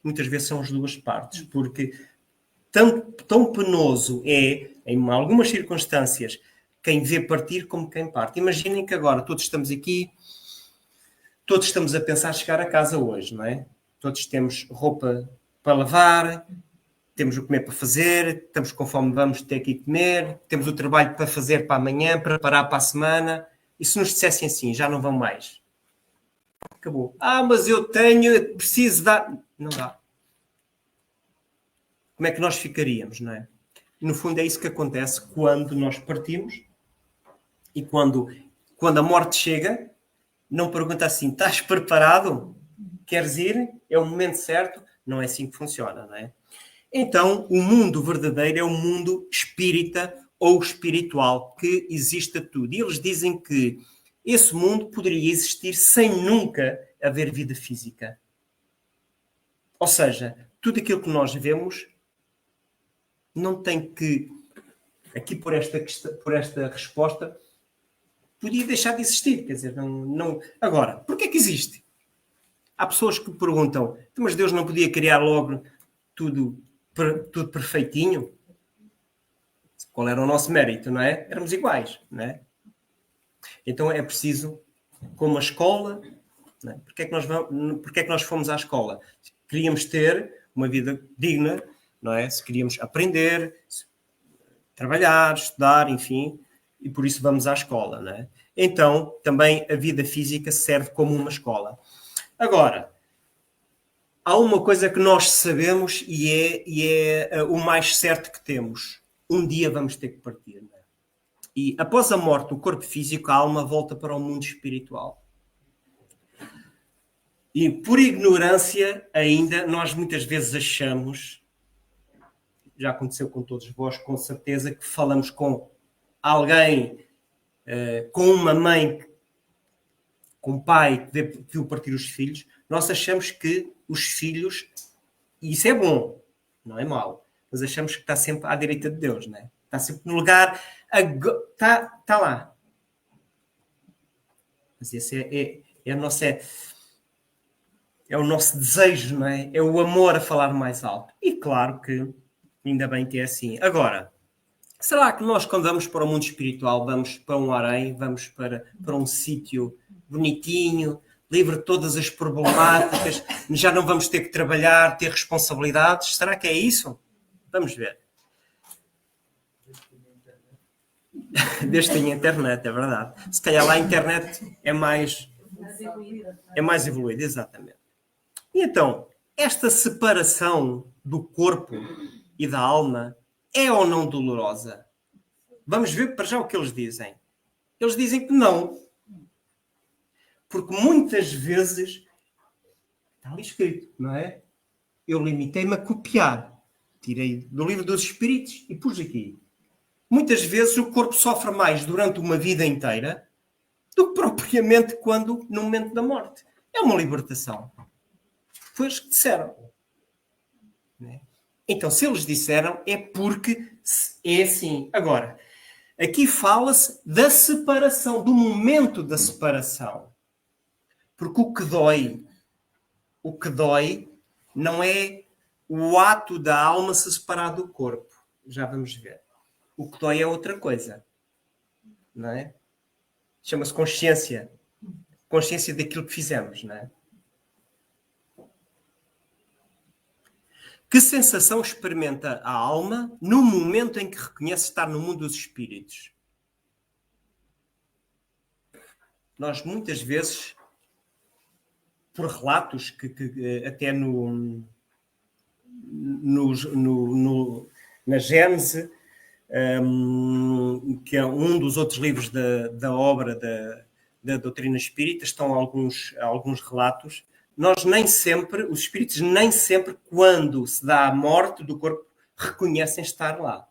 Muitas vezes são as duas partes, porque tão penoso é, em algumas circunstâncias, quem vê partir como quem parte. Imaginem que agora todos estamos aqui, todos estamos a pensar chegar a casa hoje, não é? Todos temos roupa para lavar, temos o comer para fazer, estamos com fome, vamos ter que ir comer, temos o trabalho para fazer para amanhã, preparar para a semana. E se nos dissessem assim, já não vão mais? Acabou. Mas eu preciso dar... Não dá. Como é que nós ficaríamos, não é? No fundo é isso que acontece quando nós partimos e quando a morte chega, não pergunta assim, estás preparado? Queres ir? É o momento certo? Não é assim que funciona, não é? Então, o mundo verdadeiro é o mundo espírita ou espiritual, que existe a tudo. E eles dizem que esse mundo poderia existir sem nunca haver vida física. Ou seja, tudo aquilo que nós vemos não tem que, aqui por esta resposta, podia deixar de existir. Quer dizer, não... Agora, porquê é que existe? Há pessoas que perguntam, mas Deus não podia criar logo tudo perfeitinho? Qual era o nosso mérito, não é? Éramos iguais, não é? Então é preciso, como a escola, não é? Porquê é que nós fomos à escola? Queríamos ter uma vida digna, não é? Se queríamos aprender, trabalhar, estudar, enfim, e por isso vamos à escola, não é? Então, também a vida física serve como uma escola. Agora, há uma coisa que nós sabemos e é o mais certo que temos. Um dia vamos ter que partir, não é? E após a morte do corpo físico, a alma volta para o mundo espiritual. E por ignorância ainda, nós muitas vezes achamos, já aconteceu com todos vós, com certeza, que falamos com alguém, com uma mãe, com um pai que viu partir os filhos, nós achamos que os filhos, e isso é bom, não é mau, mas achamos que está sempre à direita de Deus, não é? Está sempre no lugar, está lá. Mas esse é o nosso desejo, não é? É o amor a falar mais alto. E claro que, ainda bem que é assim. Agora, será que nós, quando vamos para o mundo espiritual, vamos para um harém, vamos para um sítio bonitinho, livre de todas as problemáticas, já não vamos ter que trabalhar, ter responsabilidades? Será que é isso? Vamos ver. Desde que tenha internet, é verdade. Se calhar lá a internet é mais evoluída, exatamente. E então, esta separação do corpo e da alma é ou não dolorosa? Vamos ver para já o que eles dizem. Eles dizem que não. Porque muitas vezes, está ali escrito, não é? Eu limitei-me a copiar. Tirei do livro dos Espíritos e pus aqui. Muitas vezes o corpo sofre mais durante uma vida inteira do que propriamente no momento da morte. É uma libertação. Foi eles que disseram. Então, se eles disseram, é porque é assim. Agora, aqui fala-se da separação, do momento da separação. Porque o que dói não é o ato da alma se separar do corpo. Já vamos ver. O que dói é outra coisa. Não é? Chama-se consciência. Consciência daquilo que fizemos, não é? Que sensação experimenta a alma no momento em que reconhece estar no mundo dos espíritos? Nós, muitas vezes, por relatos que até na Gênese, que é um dos outros livros da obra da doutrina espírita, estão alguns relatos. Nós os espíritos nem sempre, quando se dá a morte do corpo, reconhecem estar lá.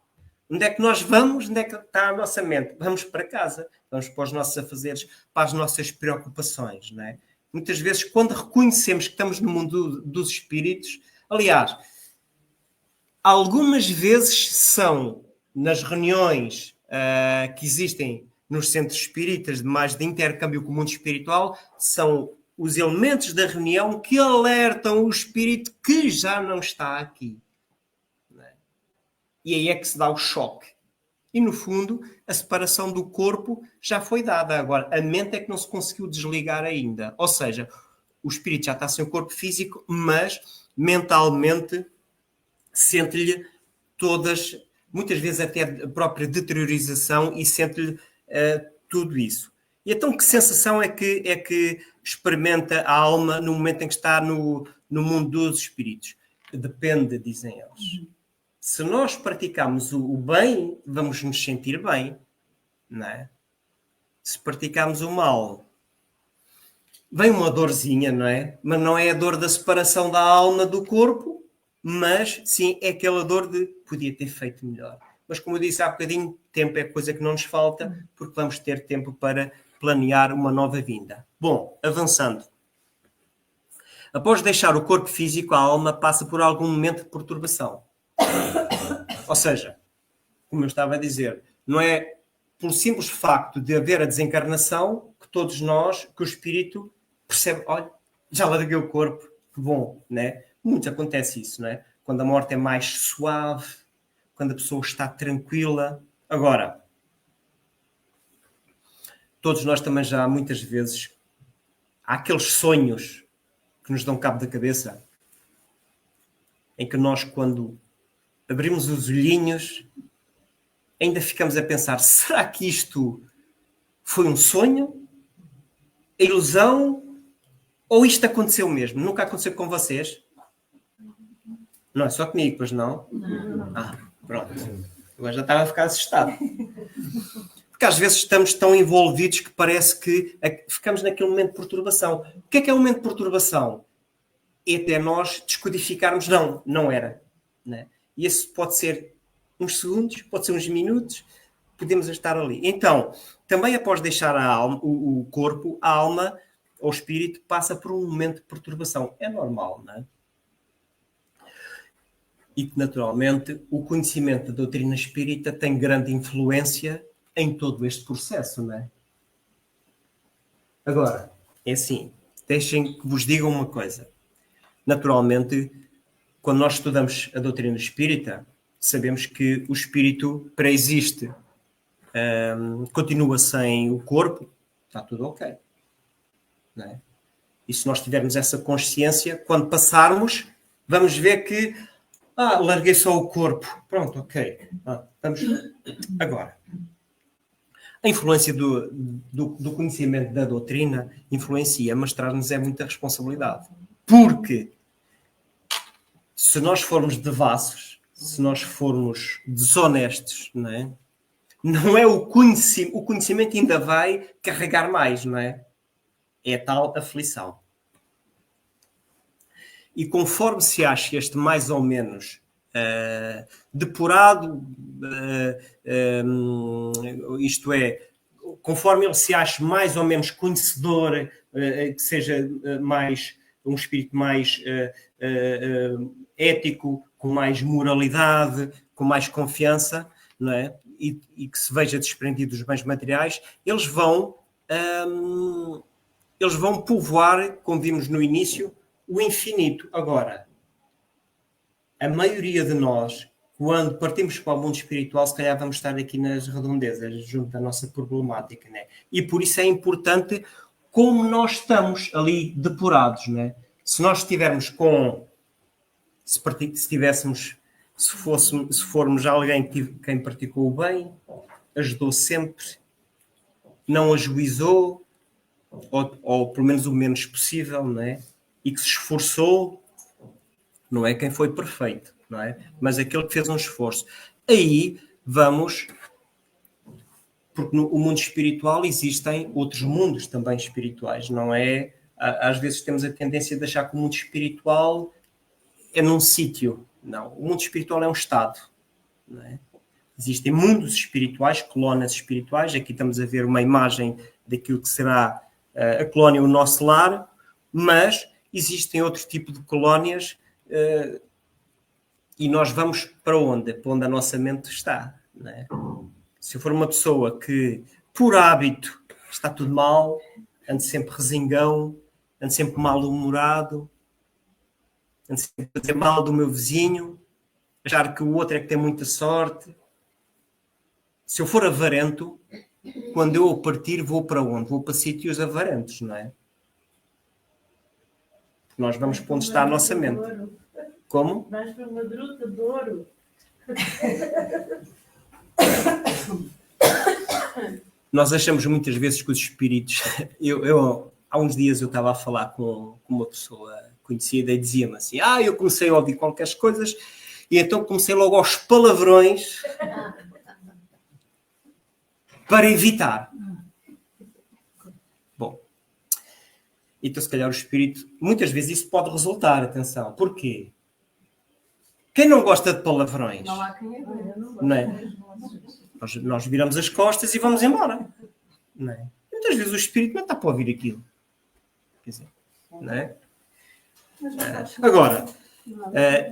Onde é que nós vamos? Onde é que está a nossa mente? Vamos para casa, vamos para os nossos afazeres, para as nossas preocupações, não é? Muitas vezes, quando reconhecemos que estamos no mundo dos espíritos, aliás, algumas vezes são nas reuniões que existem nos centros espíritas, de intercâmbio com o mundo espiritual, são os elementos da reunião que alertam o espírito que já não está aqui. Não é? E aí é que se dá o choque. E, no fundo, a separação do corpo já foi dada. Agora, a mente é que não se conseguiu desligar ainda. Ou seja, o espírito já está sem o corpo físico, mas mentalmente sente-lhe todas, muitas vezes até a própria deteriorização, e sente-lhe tudo isso. E então, que sensação é que experimenta a alma no momento em que está no mundo dos espíritos? Depende, dizem eles. Se nós praticarmos o bem, vamos nos sentir bem, não é? Se praticarmos o mal, vem uma dorzinha, não é? Mas não é a dor da separação da alma do corpo, mas sim é aquela dor de podia ter feito melhor. Mas, como eu disse há bocadinho, tempo é coisa que não nos falta, porque vamos ter tempo para planear uma nova vinda. Bom, avançando. Após deixar o corpo físico, a alma passa por algum momento de perturbação. Ou seja, como eu estava a dizer, não é pelo simples facto de haver a desencarnação que todos nós, que o espírito percebe, olha, já larguei o corpo, que bom, né? Muito acontece isso, não é? Quando a morte é mais suave, quando a pessoa está tranquila. Agora, todos nós também já, muitas vezes, há aqueles sonhos que nos dão cabo da cabeça, em que nós, quando abrimos os olhinhos, ainda ficamos a pensar, será que isto foi um sonho? A ilusão? Ou isto aconteceu mesmo? Nunca aconteceu com vocês? Não é só comigo, pois não? Não. Ah, pronto. Eu já estava a ficar assustado. Porque às vezes estamos tão envolvidos que parece que ficamos naquele momento de perturbação. O que é um momento de perturbação? É até nós descodificarmos, não era. Né? E esse pode ser uns segundos, pode ser uns minutos, podemos estar ali. Então, também após deixar a alma, o corpo, a alma, ou espírito, passa por um momento de perturbação. É normal, não é? E que, naturalmente, o conhecimento da doutrina espírita tem grande influência em todo este processo, não é? Agora, é assim, deixem que vos diga uma coisa. Naturalmente, quando nós estudamos a doutrina espírita, sabemos que o espírito pré-existe, continua sem o corpo, está tudo ok. Não é? E se nós tivermos essa consciência, quando passarmos, vamos ver que larguei só o corpo. Pronto, ok. Vamos agora. A influência do conhecimento da doutrina influencia, mas traz-nos muita responsabilidade. Porque se nós formos devassos, se nós formos desonestos, não é o conhecimento ainda vai carregar mais, não é? É a tal aflição. E conforme se acha este mais ou menos depurado, isto é, conforme ele se acha mais ou menos conhecedor, que seja mais um espírito mais ético, com mais moralidade, com mais confiança, não é? E que se veja desprendido dos bens materiais, eles vão povoar, como vimos no início, o infinito. Agora, a maioria de nós, quando partimos para o mundo espiritual, se calhar vamos estar aqui nas redondezas, junto da nossa problemática, né? E por isso é importante como nós estamos ali depurados, né? Se nós estivermos se formos alguém quem praticou o bem, ajudou sempre, não ajuizou, ou pelo menos o menos possível, não é? E que se esforçou, não é quem foi perfeito, não é? Mas aquele que fez um esforço. Aí vamos, porque no mundo espiritual existem outros mundos também espirituais, não é? Às vezes temos a tendência de achar que o mundo espiritual é num sítio. Não, o mundo espiritual é um estado, não é? Existem mundos espirituais, colónias espirituais. Aqui estamos a ver uma imagem daquilo que será a colónia, o nosso lar, mas existem outro tipo de colónias e nós vamos para onde? Para onde a nossa mente está, não é? Se eu for uma pessoa que, por hábito, está tudo mal, ando sempre resingão, ando sempre mal-humorado, ando sempre a dizer mal do meu vizinho, achar que o outro é que tem muita sorte. Se eu for avarento, quando eu partir, vou para onde? Vou para sítios avarentos, não é? Nós vamos para onde está a nossa mente. Como? Vais para uma gruta de ouro. Nós achamos muitas vezes que os espíritos... Há uns dias eu estava a falar com uma pessoa conhecida e dizia-me assim, eu comecei a ouvir qualquer coisas e então comecei logo aos palavrões para evitar. Bom, então se calhar o espírito... Muitas vezes isso pode resultar, atenção. Porquê? Quem não gosta de palavrões? Não há quem aguente. Não é? Nós viramos as costas e vamos embora. Não é? Muitas vezes o espírito não está para ouvir aquilo. Quer dizer, não é? Agora,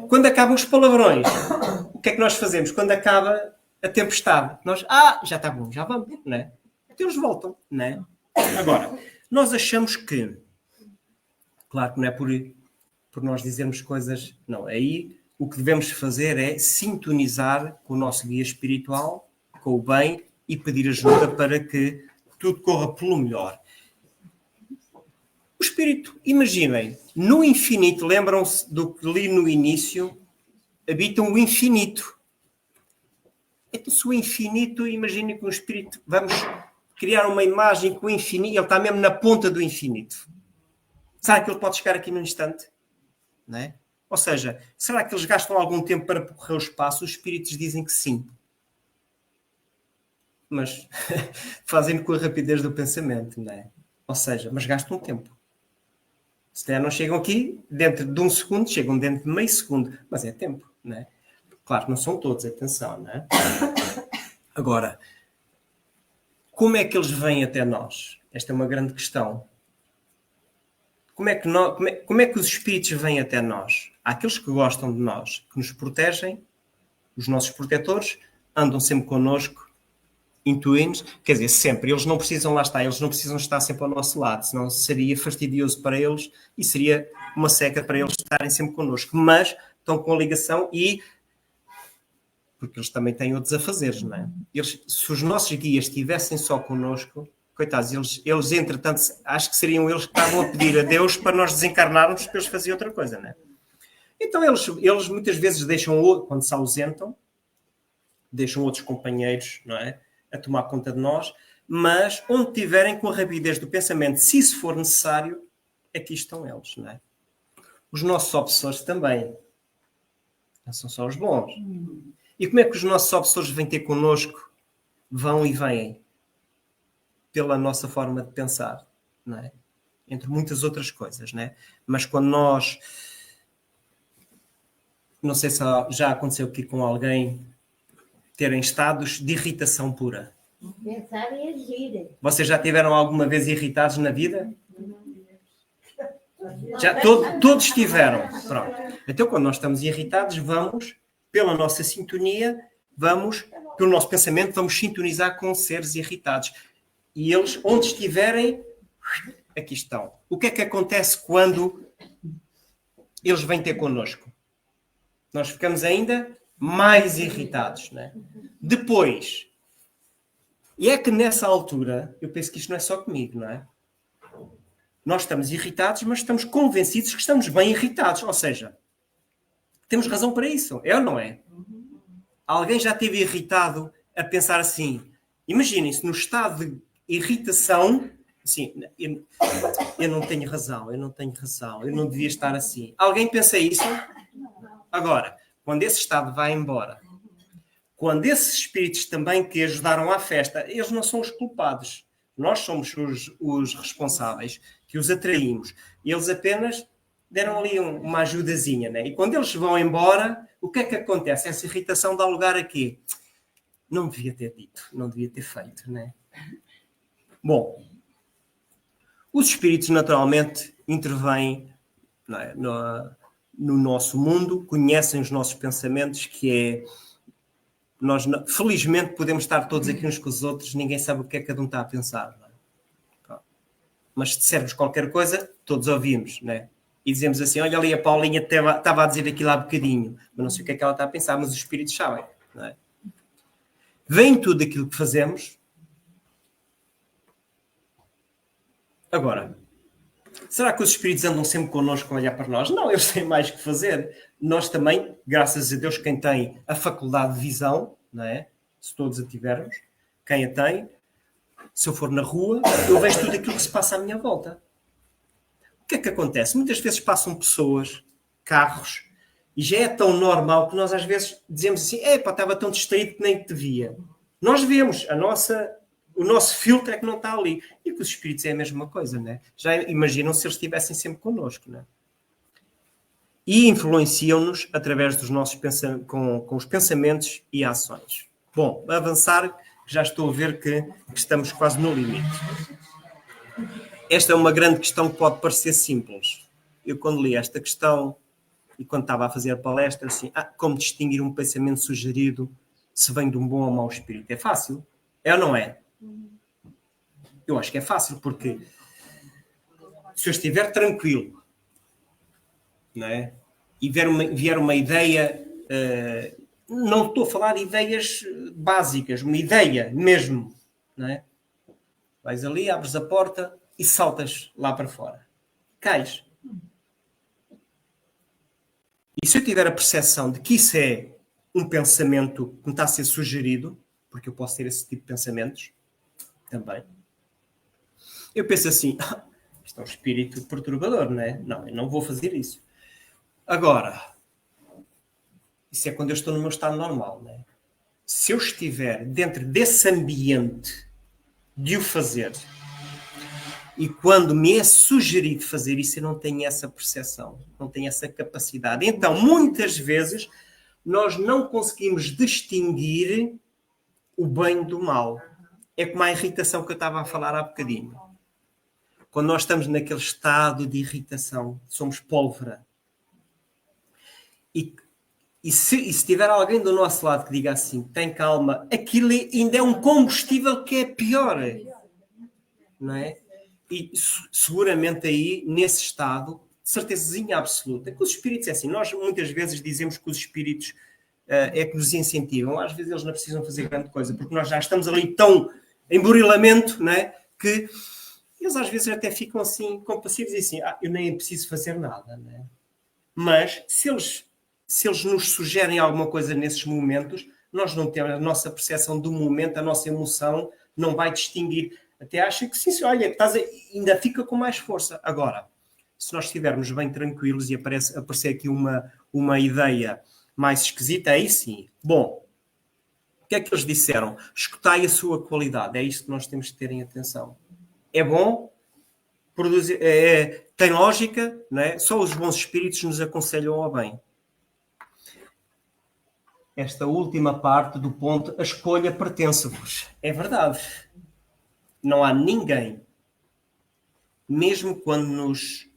quando acabam os palavrões, o que é que nós fazemos? Quando acaba a tempestade, nós, já está bom, já vamos, não é? Então eles voltam, não é? Agora, nós achamos que, claro que não é por nós dizermos coisas, não, aí o que devemos fazer é sintonizar com o nosso guia espiritual, com o bem, e pedir ajuda para que tudo corra pelo melhor. O espírito, imaginem, no infinito, lembram-se do que li no início, habitam o infinito. Então, se o infinito, imaginem que um espírito, vamos criar uma imagem com o infinito, ele está mesmo na ponta do infinito. Sabe que ele pode chegar aqui num instante? Não é? Ou seja, será que eles gastam algum tempo para percorrer o espaço? Os espíritos dizem que sim. Mas fazem com a rapidez do pensamento, não é? Ou seja, mas gastam tempo. Se calhar não chegam aqui dentro de 1 segundo, chegam dentro de meio segundo. Mas é tempo, não é? Claro que não são todos, atenção, não é? Agora, como é que eles vêm até nós? Esta é uma grande questão. Como é que os espíritos vêm até nós? Há aqueles que gostam de nós, que nos protegem, os nossos protetores, andam sempre connosco, intuem-nos, quer dizer, sempre. Eles não precisam, lá estar, eles não precisam estar sempre ao nosso lado, senão seria fastidioso para eles e seria uma seca para eles estarem sempre connosco. Mas estão com a ligação e... porque eles também têm outros afazeres, não é? Se os nossos guias estivessem só connosco, coitados, eles entretanto, acho que seriam eles que estavam a pedir a Deus para nós desencarnarmos, porque eles faziam outra coisa, não é? Então eles muitas vezes deixam, quando se ausentam, deixam outros companheiros, não é, a tomar conta de nós, mas onde tiverem com a rapidez do pensamento, se isso for necessário, aqui estão eles, não é? Os nossos obsessores também. Não são só os bons. E como é que os nossos obsessores vêm ter connosco? Vão e vêm. Pela nossa forma de pensar, não é? Entre muitas outras coisas, não é? Mas quando nós... Não sei se já aconteceu aqui com alguém terem estados de irritação pura. Pensar e agir. Vocês já tiveram alguma vez irritados na vida? Já, todos tiveram. Pronto. Então, quando nós estamos irritados, vamos, pela nossa sintonia, vamos, pelo nosso pensamento, vamos sintonizar com seres irritados. E eles, onde estiverem, aqui estão. O que é que acontece quando eles vêm ter connosco? Nós ficamos ainda mais irritados, não é? Depois, e é que nessa altura, eu penso que isto não é só comigo, não é? Nós estamos irritados, mas estamos convencidos que estamos bem irritados. Ou seja, temos razão para isso. É ou não é? Alguém já esteve irritado a pensar assim, imaginem-se, no estado de irritação, assim, eu não tenho razão, eu não devia estar assim. Alguém pensa isso? Agora, quando esse estado vai embora, quando esses espíritos também que ajudaram à festa, eles não são os culpados. Nós somos os responsáveis que os atraímos. E eles apenas deram ali uma ajudazinha, né? E quando eles vão embora, o que é que acontece? Essa irritação dá lugar a quê? Não devia ter dito, não devia ter feito, né? Bom, os espíritos naturalmente intervêm, não é, no nosso mundo, conhecem os nossos pensamentos, que é... Nós, felizmente, podemos estar todos aqui uns com os outros, ninguém sabe o que é que cada um está a pensar. Não é? Mas se dissermos qualquer coisa, todos ouvimos, não é? E dizemos assim, olha ali, a Paulinha estava a dizer aquilo há bocadinho, mas não sei o que é que ela está a pensar, mas os espíritos sabem. Não é? Vem tudo aquilo que fazemos. Agora, será que os espíritos andam sempre connosco a olhar para nós? Não, eles têm mais que fazer. Nós também, graças a Deus, quem tem a faculdade de visão, não é? Se todos a tivermos, quem a tem, se eu for na rua, eu vejo tudo aquilo que se passa à minha volta. O que é que acontece? Muitas vezes passam pessoas, carros, e já é tão normal que nós às vezes dizemos assim, estava tão distraído que nem te via. Nós vemos, o nosso filtro é que não está ali. E com os espíritos é a mesma coisa, não é? Já imaginam se eles estivessem sempre connosco, não é? E influenciam-nos através dos nossos com os pensamentos e ações. Bom, avançar, já estou a ver que estamos quase no limite. Esta é uma grande questão que pode parecer simples. Eu, quando li esta questão e quando estava a fazer a palestra, assim, como distinguir um pensamento sugerido se vem de um bom ou mau espírito? É fácil? É ou não é? Eu acho que é fácil, porque se eu estiver tranquilo, não é? E vier uma ideia, não estou a falar de ideias básicas, uma ideia mesmo, não é? Vais ali, abres a porta e saltas lá para fora. Cais. E se eu tiver a percepção de que isso é um pensamento que me está a ser sugerido, porque eu posso ter esse tipo de pensamentos também, eu penso assim, isto é um espírito perturbador, não é? Não, eu não vou fazer isso. Agora, isso é quando eu estou no meu estado normal, não é? Se eu estiver dentro desse ambiente de o fazer, e quando me é sugerido fazer isso, eu não tenho essa percepção, não tenho essa capacidade. Então, muitas vezes, nós não conseguimos distinguir o bem do mal. É como a irritação que eu estava a falar há bocadinho. Quando nós estamos naquele estado de irritação, somos pólvora. E se tiver alguém do nosso lado que diga assim, tem calma, aquilo ainda é um combustível que é pior. Não é? E seguramente aí, nesse estado, de certezazinha absoluta, que os espíritos é assim. Nós muitas vezes dizemos que os espíritos é que nos incentivam. Às vezes eles não precisam fazer grande coisa, porque nós já estamos ali tão em burilamento, não é? Que eles às vezes até ficam assim, compassivos e assim, eu nem preciso fazer nada, não é? Mas se eles nos sugerem alguma coisa nesses momentos, Nós não temos a nossa percepção do momento, a nossa emoção não vai distinguir. Até acha que sim, olha, ainda fica com mais força. Agora, se nós estivermos bem tranquilos e aparecer aqui uma ideia mais esquisita, aí sim. Bom, o que é que eles disseram? Escutai a sua qualidade. É isso que nós temos de ter em atenção. É bom, tem lógica, não é? Só os bons espíritos nos aconselham ao bem. Esta última parte do ponto, a escolha pertence-vos. É verdade. Não há ninguém, mesmo quando nos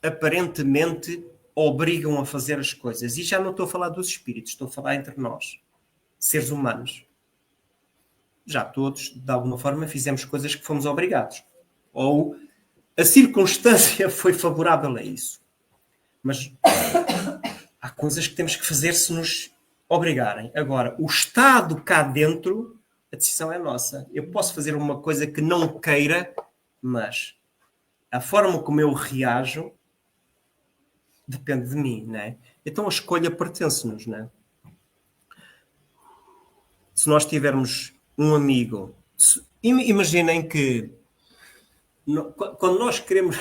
aparentemente obrigam a fazer as coisas. E já não estou a falar dos espíritos, estou a falar entre nós, seres humanos. Já todos, de alguma forma, fizemos coisas que fomos obrigados. Ou a circunstância foi favorável a isso. Mas há coisas que temos que fazer se nos obrigarem. Agora, o estado cá dentro, a decisão é nossa. Eu posso fazer uma coisa que não queira, mas a forma como eu reajo depende de mim, não é? Então a escolha pertence-nos, não é? Se nós tivermos um amigo, imaginem que quando nós queremos,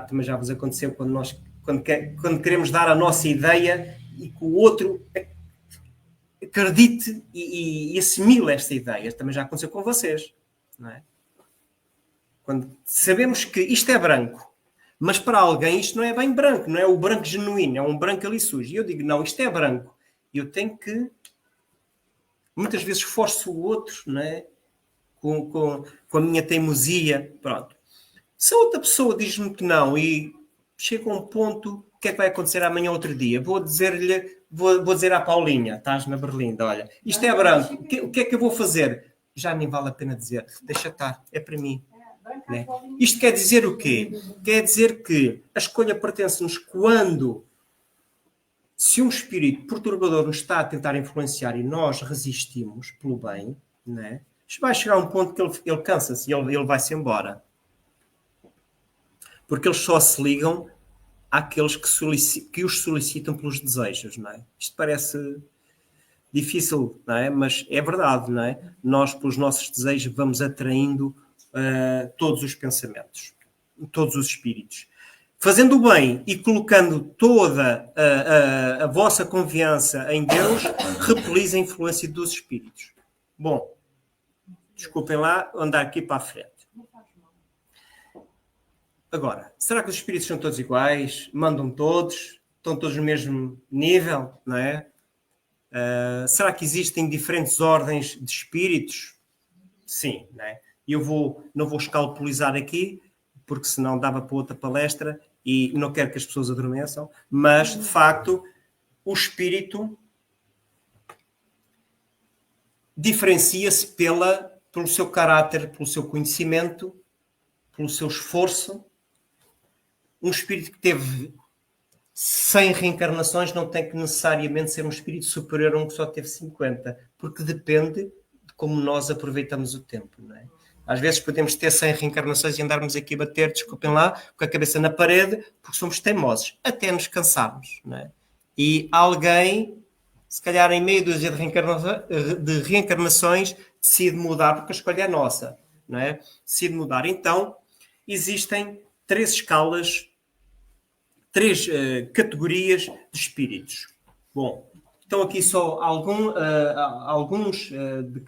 também já vos aconteceu, quando queremos dar a nossa ideia e que o outro acredite e assimile esta ideia, também já aconteceu com vocês, não é? Quando sabemos que isto é branco, mas para alguém isto não é bem branco, não é o branco genuíno, é um branco ali sujo. E eu digo, não, isto é branco. E eu tenho que, muitas vezes, forço o outro, não é? Com a minha teimosia. Pronto. Se a outra pessoa diz-me que não e chega a um ponto, o que é que vai acontecer amanhã ou outro dia? Vou dizer à Paulinha, estás na Berlinda, olha, isto é branco, o que é que eu vou fazer? Já nem vale a pena dizer, deixa estar, é para mim. Né? Isto quer dizer o quê? Quer dizer que a escolha pertence-nos quando, se um espírito perturbador nos está a tentar influenciar e nós resistimos pelo bem, né? Vai chegar a um ponto que ele cansa-se e ele vai-se embora. Porque eles só se ligam àqueles que os solicitam pelos desejos, não é? Isto parece difícil, não é? Mas é verdade, não é? Nós, pelos nossos desejos, vamos atraindo todos os pensamentos, todos os espíritos. Fazendo o bem e colocando toda a vossa confiança em Deus, repelis a influência dos espíritos. Bom, desculpem lá andar aqui para a frente. Agora, será que os espíritos são todos iguais? Mandam todos? Estão todos no mesmo nível? Não é? Será que existem diferentes ordens de espíritos? Sim, não é? Não vou escalpelizar aqui, porque senão dava para outra palestra e não quero que as pessoas adormeçam, mas, de facto, o espírito diferencia-se pelo seu caráter, pelo seu conhecimento, pelo seu esforço. Um espírito que teve 100 reencarnações não tem que necessariamente ser um espírito superior a um que só teve 50, porque depende de como nós aproveitamos o tempo, não é? Às vezes podemos ter 100 reencarnações e andarmos aqui a bater, desculpem lá, com a cabeça na parede, porque somos teimosos, até nos cansarmos, não é? E alguém, se calhar em meia dúzia de reencarnações, decide mudar, porque a escolha é nossa, não é? Decide mudar. Então, existem 3 escalas, 3 categorias de espíritos. Bom, estão aqui só alguns de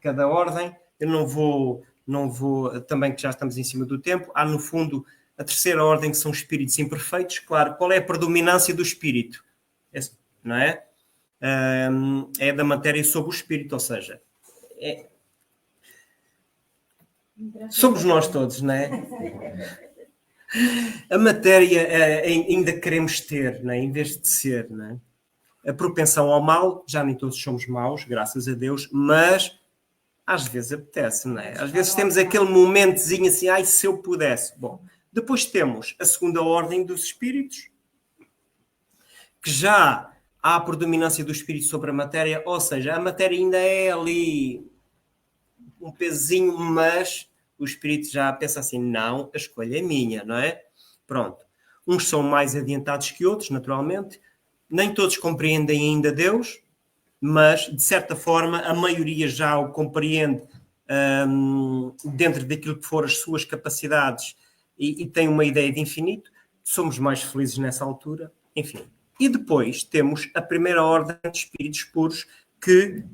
cada ordem. Eu não vou, também que já estamos em cima do tempo. Há, no fundo, a terceira ordem, que são espíritos imperfeitos. Claro, qual é a predominância do espírito? Não é? É da matéria sobre o espírito, ou seja, somos nós todos, não é? A matéria ainda queremos ter, não é? Em vez de ser, não é? A propensão ao mal, já nem todos somos maus, graças a Deus, mas às vezes apetece, não é? Às vezes temos aquele momentozinho assim, ai, se eu pudesse. Bom, depois temos a segunda ordem dos espíritos, que já há a predominância do espírito sobre a matéria, ou seja, a matéria ainda é ali um pezinho, mas o espírito já pensa assim, não, a escolha é minha, não é? Pronto. Uns são mais adiantados que outros, naturalmente. Nem todos compreendem ainda Deus, mas, de certa forma, a maioria já o compreende dentro daquilo que for as suas capacidades e tem uma ideia de infinito. Somos mais felizes nessa altura, enfim. E depois temos a primeira ordem de espíritos puros que,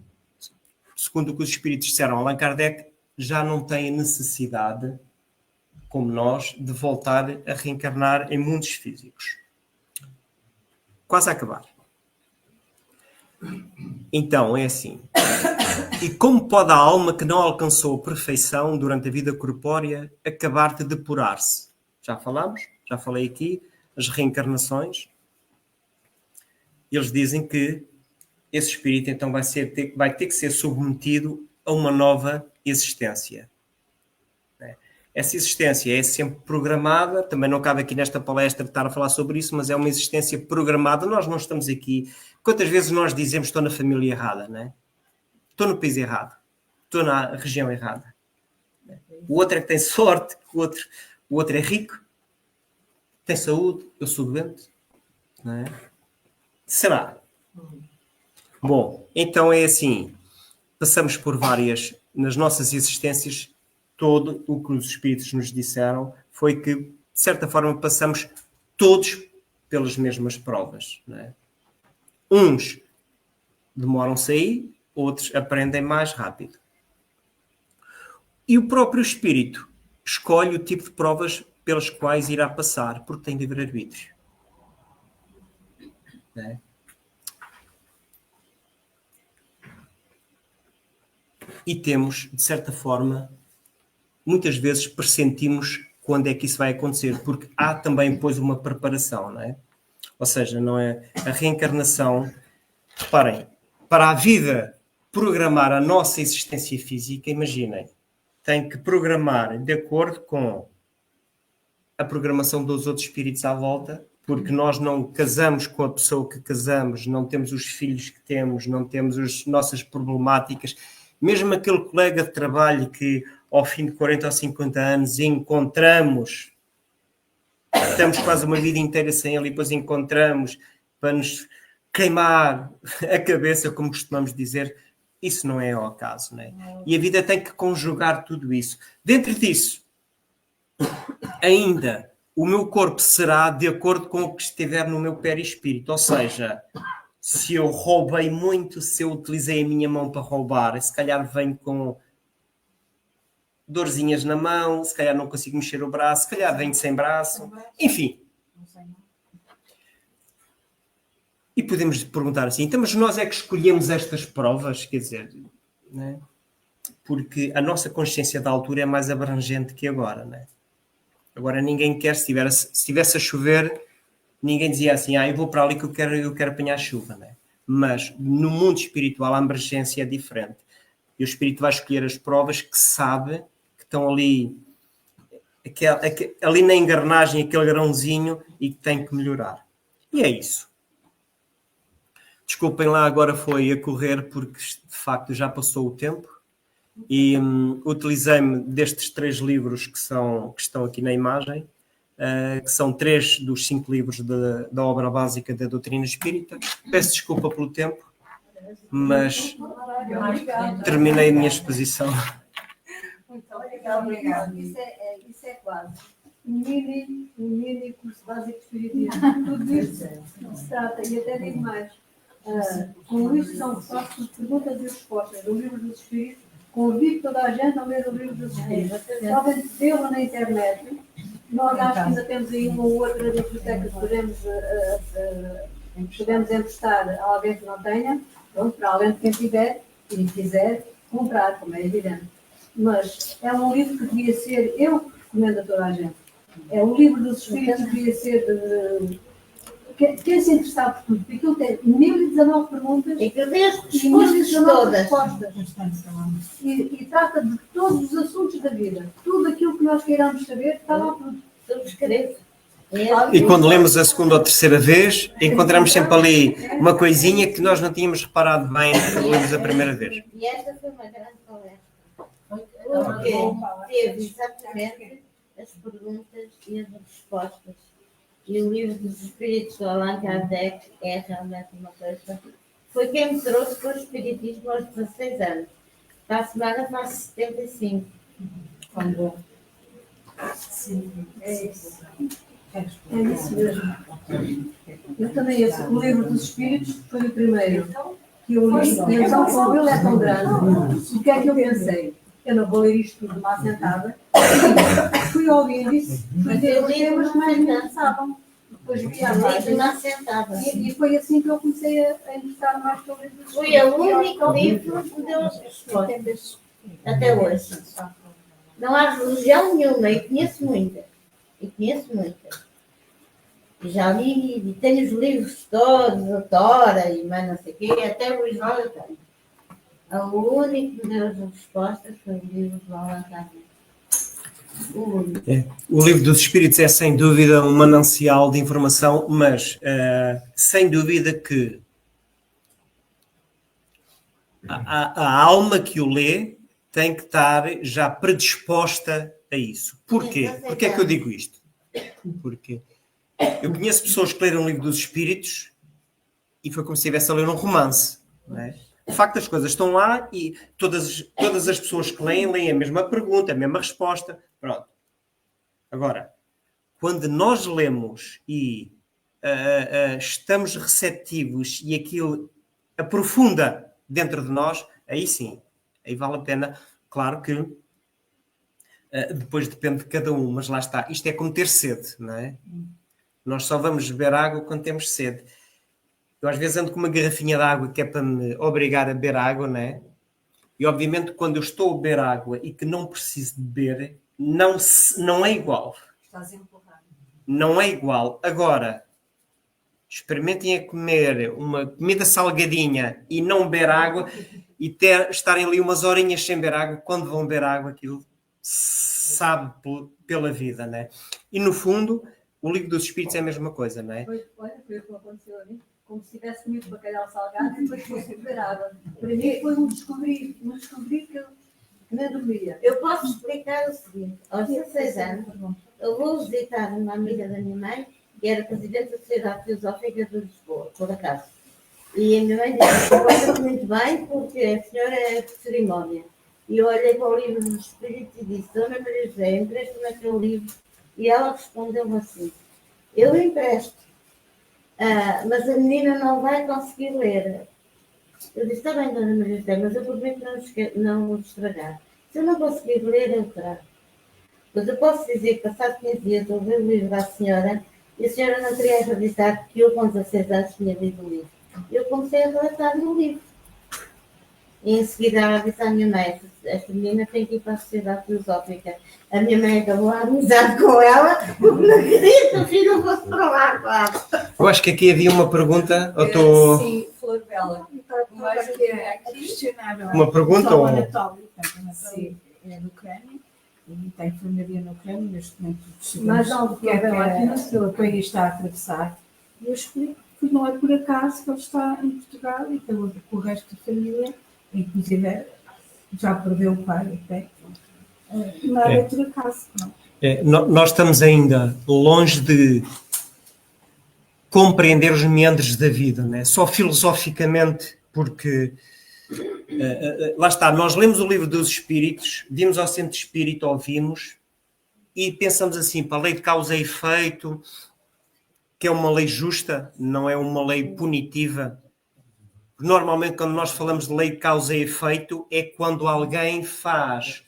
segundo o que os espíritos disseram a Allan Kardec, já não têm necessidade, como nós, de voltar a reencarnar em mundos físicos. Quase a acabar. Então, é assim. E como pode a alma que não alcançou a perfeição durante a vida corpórea acabar de depurar-se? Já falamos, já falei aqui, as reencarnações. Eles dizem que esse espírito então vai ter que ser submetido a uma nova existência. Essa existência é sempre programada, também não cabe aqui nesta palestra estar a falar sobre isso, mas é uma existência programada. Nós não estamos aqui... Quantas vezes nós dizemos estou na família errada, não é? Estou no país errado, estou na região errada. O outro é que tem sorte, o outro é rico, tem saúde, eu sou doente. Não é? Será? Bom, então é assim, passamos por várias, nas nossas existências, todo o que os espíritos nos disseram foi que, de certa forma, passamos todos pelas mesmas provas. Não é? Uns demoram-se a ir, outros aprendem mais rápido. E o próprio espírito escolhe o tipo de provas pelas quais irá passar, porque tem livre-arbítrio. Não é? E temos, de certa forma, muitas vezes pressentimos quando é que isso vai acontecer, porque há também depois uma preparação, não é? Ou seja, não é a reencarnação. Reparem, para a vida programar a nossa existência física, imaginem, tem que programar de acordo com a programação dos outros espíritos à volta, porque nós não casamos com a pessoa que casamos, não temos os filhos que temos, não temos as nossas problemáticas. Mesmo aquele colega de trabalho que ao fim de 40 ou 50 anos encontramos, estamos quase uma vida inteira sem ele e depois encontramos para nos queimar a cabeça, como costumamos dizer, isso não é ao caso, não é? E a vida tem que conjugar tudo isso. Dentro disso, ainda, o meu corpo será de acordo com o que estiver no meu perispírito, ou seja, se eu roubei muito, se eu utilizei a minha mão para roubar, se calhar venho com dorzinhas na mão, se calhar não consigo mexer o braço, se calhar venho sem braço, enfim. E podemos perguntar assim, então, mas nós é que escolhemos estas provas, quer dizer, não é? Porque a nossa consciência da altura é mais abrangente que agora, não é? Agora ninguém quer, se estivesse a chover, ninguém dizia assim, eu vou para ali que eu quero apanhar chuva, não é? Mas no mundo espiritual a abrangência é diferente. E o espírito vai escolher as provas que sabe que estão ali, ali na engrenagem, aquele grãozinho, e que tem que melhorar. E é isso. Desculpem lá, agora foi a correr, porque de facto já passou o tempo. E utilizei-me destes 3 livros que estão aqui na imagem, que são 3 dos 5 livros da obra básica da doutrina espírita. Peço desculpa pelo tempo, mas terminei a minha exposição. Muito obrigado. Isso é quase um mini curso básico de espiritismo. Tudo isso se trata, e até digo mais, com isto são fáceis perguntas e respostas do livro dos espíritos. Convido toda a gente a ler o livro dos espíritos. Podem vê-lo na internet. Nós acho que ainda temos aí uma ou outra biblioteca que podemos emprestar a alguém que não tenha, pronto, para além de quem tiver e quiser comprar, como é evidente. Mas é um livro que devia ser, eu recomendo a toda a gente, é o livro dos espíritos que devia ser, quem se interessar por tudo, porque aquilo tem 1019 perguntas E que vês e 1019 todas. respostas. E trata de todos os assuntos da vida. Tudo aquilo que nós queiramos saber, está lá tudo. Subscreve. E quando lemos a segunda ou terceira vez, encontramos sempre ali uma coisinha que nós não tínhamos reparado bem quando lemos a primeira vez. E esta foi uma grande conversa. Porque teve exatamente as perguntas e as respostas. E o livro dos Espíritos do Allan Kardec é realmente uma coisa. Foi quem me trouxe para o Espiritismo aos 16 anos. Para a semana faço 75. Quando É isso. É isso mesmo. Eu também, o livro dos Espíritos foi o primeiro que eu li. E então, como ele é tão grande, o que é que eu pensei? Eu não vou ler isto tudo lá sentada. Fui ouvindo isso, fui ver os temas que mais me interessavam. Depois vi a mais. Lá sentada. E foi assim que eu comecei a interessar mais pelo livro dos Foi Espíritos. o único livro que me deu as respostas. Até hoje. Não há religião nenhuma, e conheço muita. E já li, e tenho os livros todos, a Tora e mais não sei o quê, até o Isol eu tenho. O único que me deu as respostas foi o livro do Allan Kardec. O único. O livro dos Espíritos é sem dúvida um manancial de informação, mas sem dúvida que a alma que o lê tem que estar já predisposta a isso. Porquê? Porquê é que eu digo isto? Porque eu conheço pessoas que leram o livro dos Espíritos e foi como se estivesse a ler um romance. Não é? De facto, as coisas estão lá e todas as pessoas que leem a mesma pergunta, a mesma resposta. Pronto. Agora, quando nós lemos e estamos receptivos e aquilo aprofunda dentro de nós, aí sim, aí vale a pena. Claro que depois depende de cada um, mas lá está. Isto é como ter sede, não é? Nós só vamos beber água quando temos sede. Eu às vezes ando com uma garrafinha de água que é para me obrigar a beber água, não é? E obviamente quando eu estou a beber água e que não preciso de beber, não é igual. estás a empurrar. Não é igual. Agora, experimentem a comer uma comida salgadinha e não beber água e estarem ali umas horinhas sem beber água. Quando vão beber água, aquilo sabe pela vida, não é? E no fundo, o livro dos Espíritos é a mesma coisa, não é? Foi o que aconteceu ali. Como se tivesse comido bacalhau salgado e depois fosse beber água. Para mim foi um descobrir que eu nem dormia. Eu posso explicar o seguinte. Aos 16 anos, eu vou visitar uma amiga da minha mãe, que era presidente da Sociedade Filosófica de Lisboa, por acaso. E a minha mãe disse, porta-te muito bem, porque a senhora é de cerimónia. E eu olhei para o livro dos Espíritos e disse, Dona Maria José, empresta-me aquele livro. E ela respondeu-me assim, eu empresto, mas a menina não vai conseguir ler. Eu disse, está bem, Dona Maria José, mas eu prometo não estragar. Se eu não conseguir ler, eu trago. Mas eu posso dizer que, passado 15 dias, eu ouvi o livro da senhora e a senhora não queria acreditar que eu, com 16 anos, tinha lido o livro. Eu comecei a relatar no livro. E em seguida ela disse à minha mãe, esta menina tem que ir para a Sociedade Filosófica. A minha mãe acabou a amizade com ela, porque não queria que o filho fosse para lá, claro. Eu acho que aqui havia uma pergunta. Eu estou... Sim, Flor Bela. Mas que é questionável. Uma pergunta Só ou... Anatoly, sim, é na Ucrânia. E tem família na Ucrânia, neste momento. Mas algo que é aqui no que o país está a atravessar. E eu explico que não é por acaso que ele está em Portugal e que o resto da família, inclusive, já perdeu o pai até. Não é por acaso, não. Nós estamos ainda longe de compreender os meandros da vida, não é? Só filosoficamente, porque lá está, nós lemos o livro dos Espíritos, vimos ao centro de espírito, ouvimos, e pensamos assim, para a lei de causa e efeito, que é uma lei justa, não é uma lei punitiva. Normalmente, quando nós falamos de lei de causa e efeito, é quando alguém faz...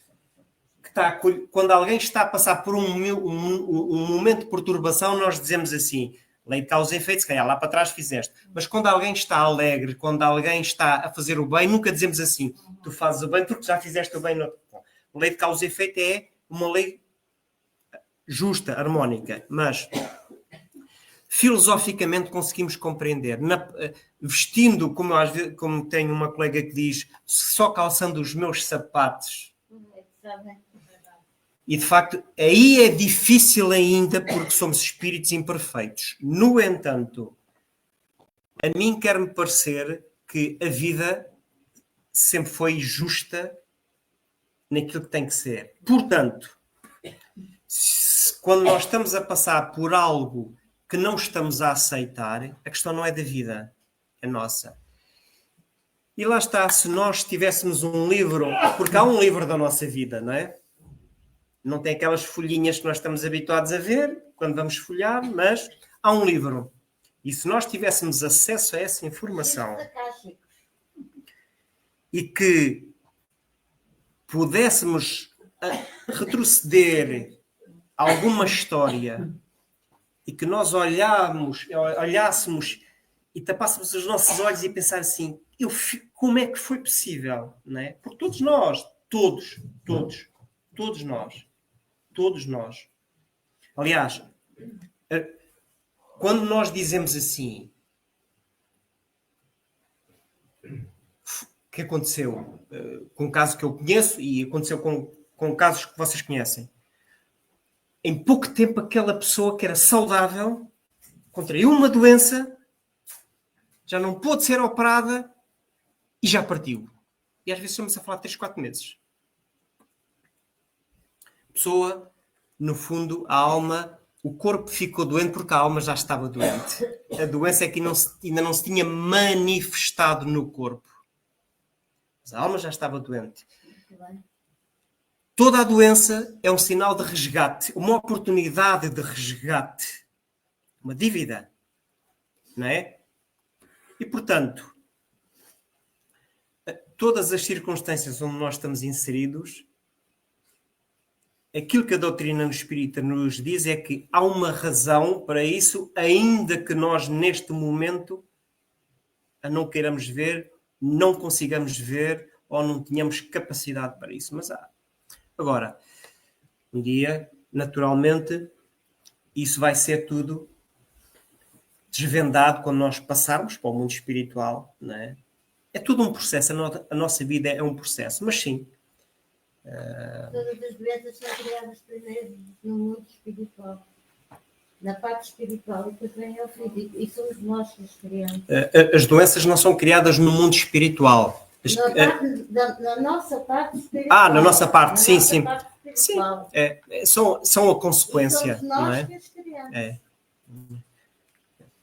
Quando alguém está a passar por um momento de perturbação, nós dizemos assim, lei de causa e efeito, se calhar lá para trás fizeste. Mas quando alguém está alegre, quando alguém está a fazer o bem, nunca dizemos assim, tu fazes o bem porque já fizeste o bem. Lei de causa e efeito é uma lei justa, harmónica, mas filosoficamente conseguimos compreender. Vestindo, como tenho uma colega que diz, só calçando os meus sapatos. E, de facto, aí é difícil ainda porque somos espíritos imperfeitos. No entanto, a mim quer-me parecer que a vida sempre foi justa naquilo que tem que ser. Portanto, quando nós estamos a passar por algo que não estamos a aceitar, a questão não é da vida, é nossa. E lá está, se nós tivéssemos um livro, porque há um livro da nossa vida, não é? Não tem aquelas folhinhas que nós estamos habituados a ver quando vamos folhear, mas há um livro. E se nós tivéssemos acesso a essa informação e que pudéssemos retroceder a alguma história e que nós olhássemos e tapássemos os nossos olhos e pensar assim, como é que foi possível? Não é? Porque todos nós, todos nós. Aliás, quando nós dizemos assim, o que aconteceu com um caso que eu conheço e aconteceu com casos que vocês conhecem, em pouco tempo aquela pessoa que era saudável contraiu uma doença, já não pôde ser operada e já partiu. E às vezes estamos a falar de 3, 4 meses. A pessoa, no fundo, a alma, o corpo ficou doente porque a alma já estava doente. A doença é que ainda não se tinha manifestado no corpo. Mas a alma já estava doente. Toda a doença é um sinal de resgate, uma oportunidade de resgate, uma dívida, não é? E, portanto, todas as circunstâncias onde nós estamos inseridos, aquilo que a doutrina espírita nos diz é que há uma razão para isso, ainda que nós, neste momento, a não queiramos ver, não consigamos ver ou não tenhamos capacidade para isso. Mas há. Agora, um dia, naturalmente, isso vai ser tudo desvendado quando nós passarmos para o mundo espiritual, não é? É tudo um processo, a nossa vida é um processo, mas sim. Todas as doenças são criadas primeiro no mundo espiritual. Na parte espiritual e depois vem ao físico. E somos nós que as criamos. As doenças não são criadas no mundo espiritual. Na nossa parte espiritual. Na nossa parte, sim. Sim, são a consequência. E somos nós, não é? que as criamos.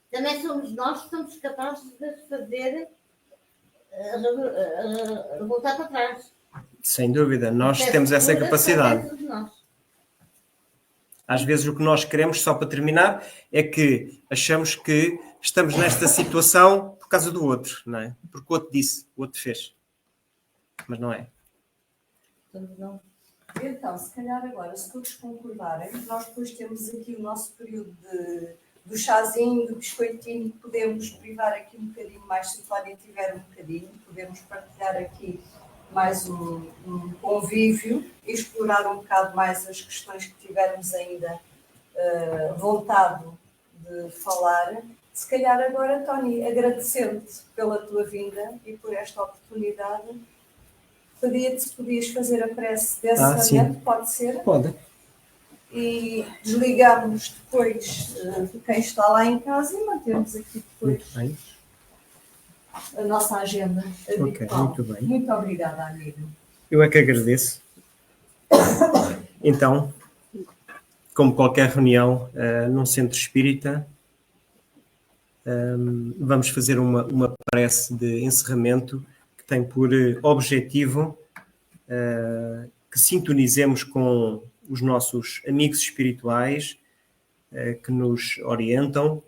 Também somos nós que somos capazes de fazer voltar para trás. Sem dúvida, nós temos essa capacidade. Nós. Às vezes o que nós queremos, só para terminar, é que achamos que estamos nesta situação por causa do outro, não é? Porque o outro disse, o outro fez. Mas não é. Então, se calhar agora, se todos concordarem, nós depois temos aqui o nosso período do chazinho, do biscoitinho, podemos privar aqui um bocadinho mais, se o Tony tiver um bocadinho, podemos partilhar aqui mais um convívio, explorar um bocado mais as questões que tivermos ainda vontade de falar. Se calhar agora, Tony, agradecendo-te pela tua vinda e por esta oportunidade, pedia-te se podias fazer a prece de encerramento, pode ser? Pode. E desligamos depois de quem está lá em casa e mantemos aqui depois a nossa agenda habitual. Muito bem. Muito obrigada, amigo. Eu é que agradeço. Então, como qualquer reunião num centro espírita, vamos fazer uma prece de encerramento que tem por objetivo que sintonizemos com os nossos amigos espirituais que nos orientam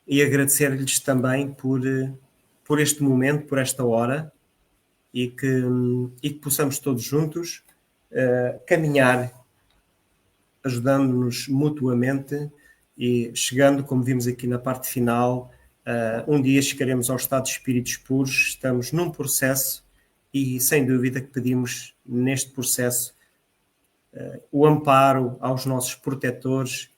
e agradecer-lhes também por este momento, por esta hora e que possamos todos juntos caminhar, ajudando-nos mutuamente e chegando, como vimos aqui na parte final, um dia chegaremos ao estado de espíritos puros, estamos num processo e sem dúvida que pedimos neste processo o amparo aos nossos protetores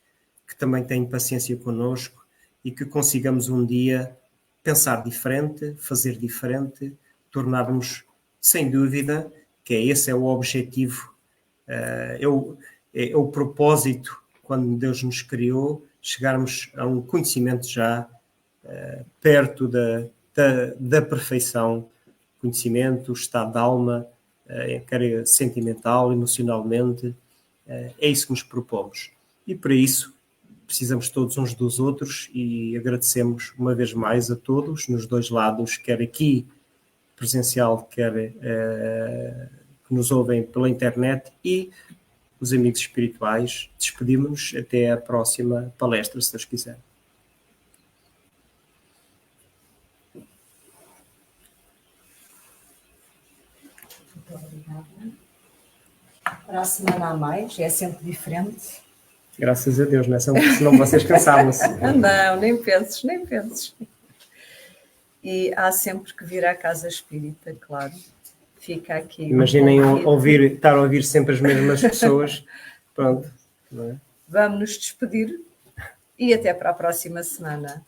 que também têm paciência connosco e que consigamos um dia pensar diferente, fazer diferente, tornar-nos, sem dúvida, que esse é o objetivo, é o propósito quando Deus nos criou, chegarmos a um conhecimento já perto da perfeição, conhecimento, estado de alma, quer sentimental, emocionalmente, é isso que nos propomos. E para isso precisamos todos uns dos outros e agradecemos uma vez mais a todos, nos dois lados, quer aqui presencial, quer que nos ouvem pela internet, e os amigos espirituais. Despedimos-nos até a próxima palestra, se Deus quiser. Muito obrigada. Para a semana a mais, é sempre diferente. Graças a Deus, não é? Senão vocês cansavam-se. Não, nem penses, nem penses. E há sempre que vir à Casa Espírita, claro. Fica aqui. Imaginem estar a ouvir sempre as mesmas pessoas. Pronto. Não é? Vamos nos despedir e até para a próxima semana.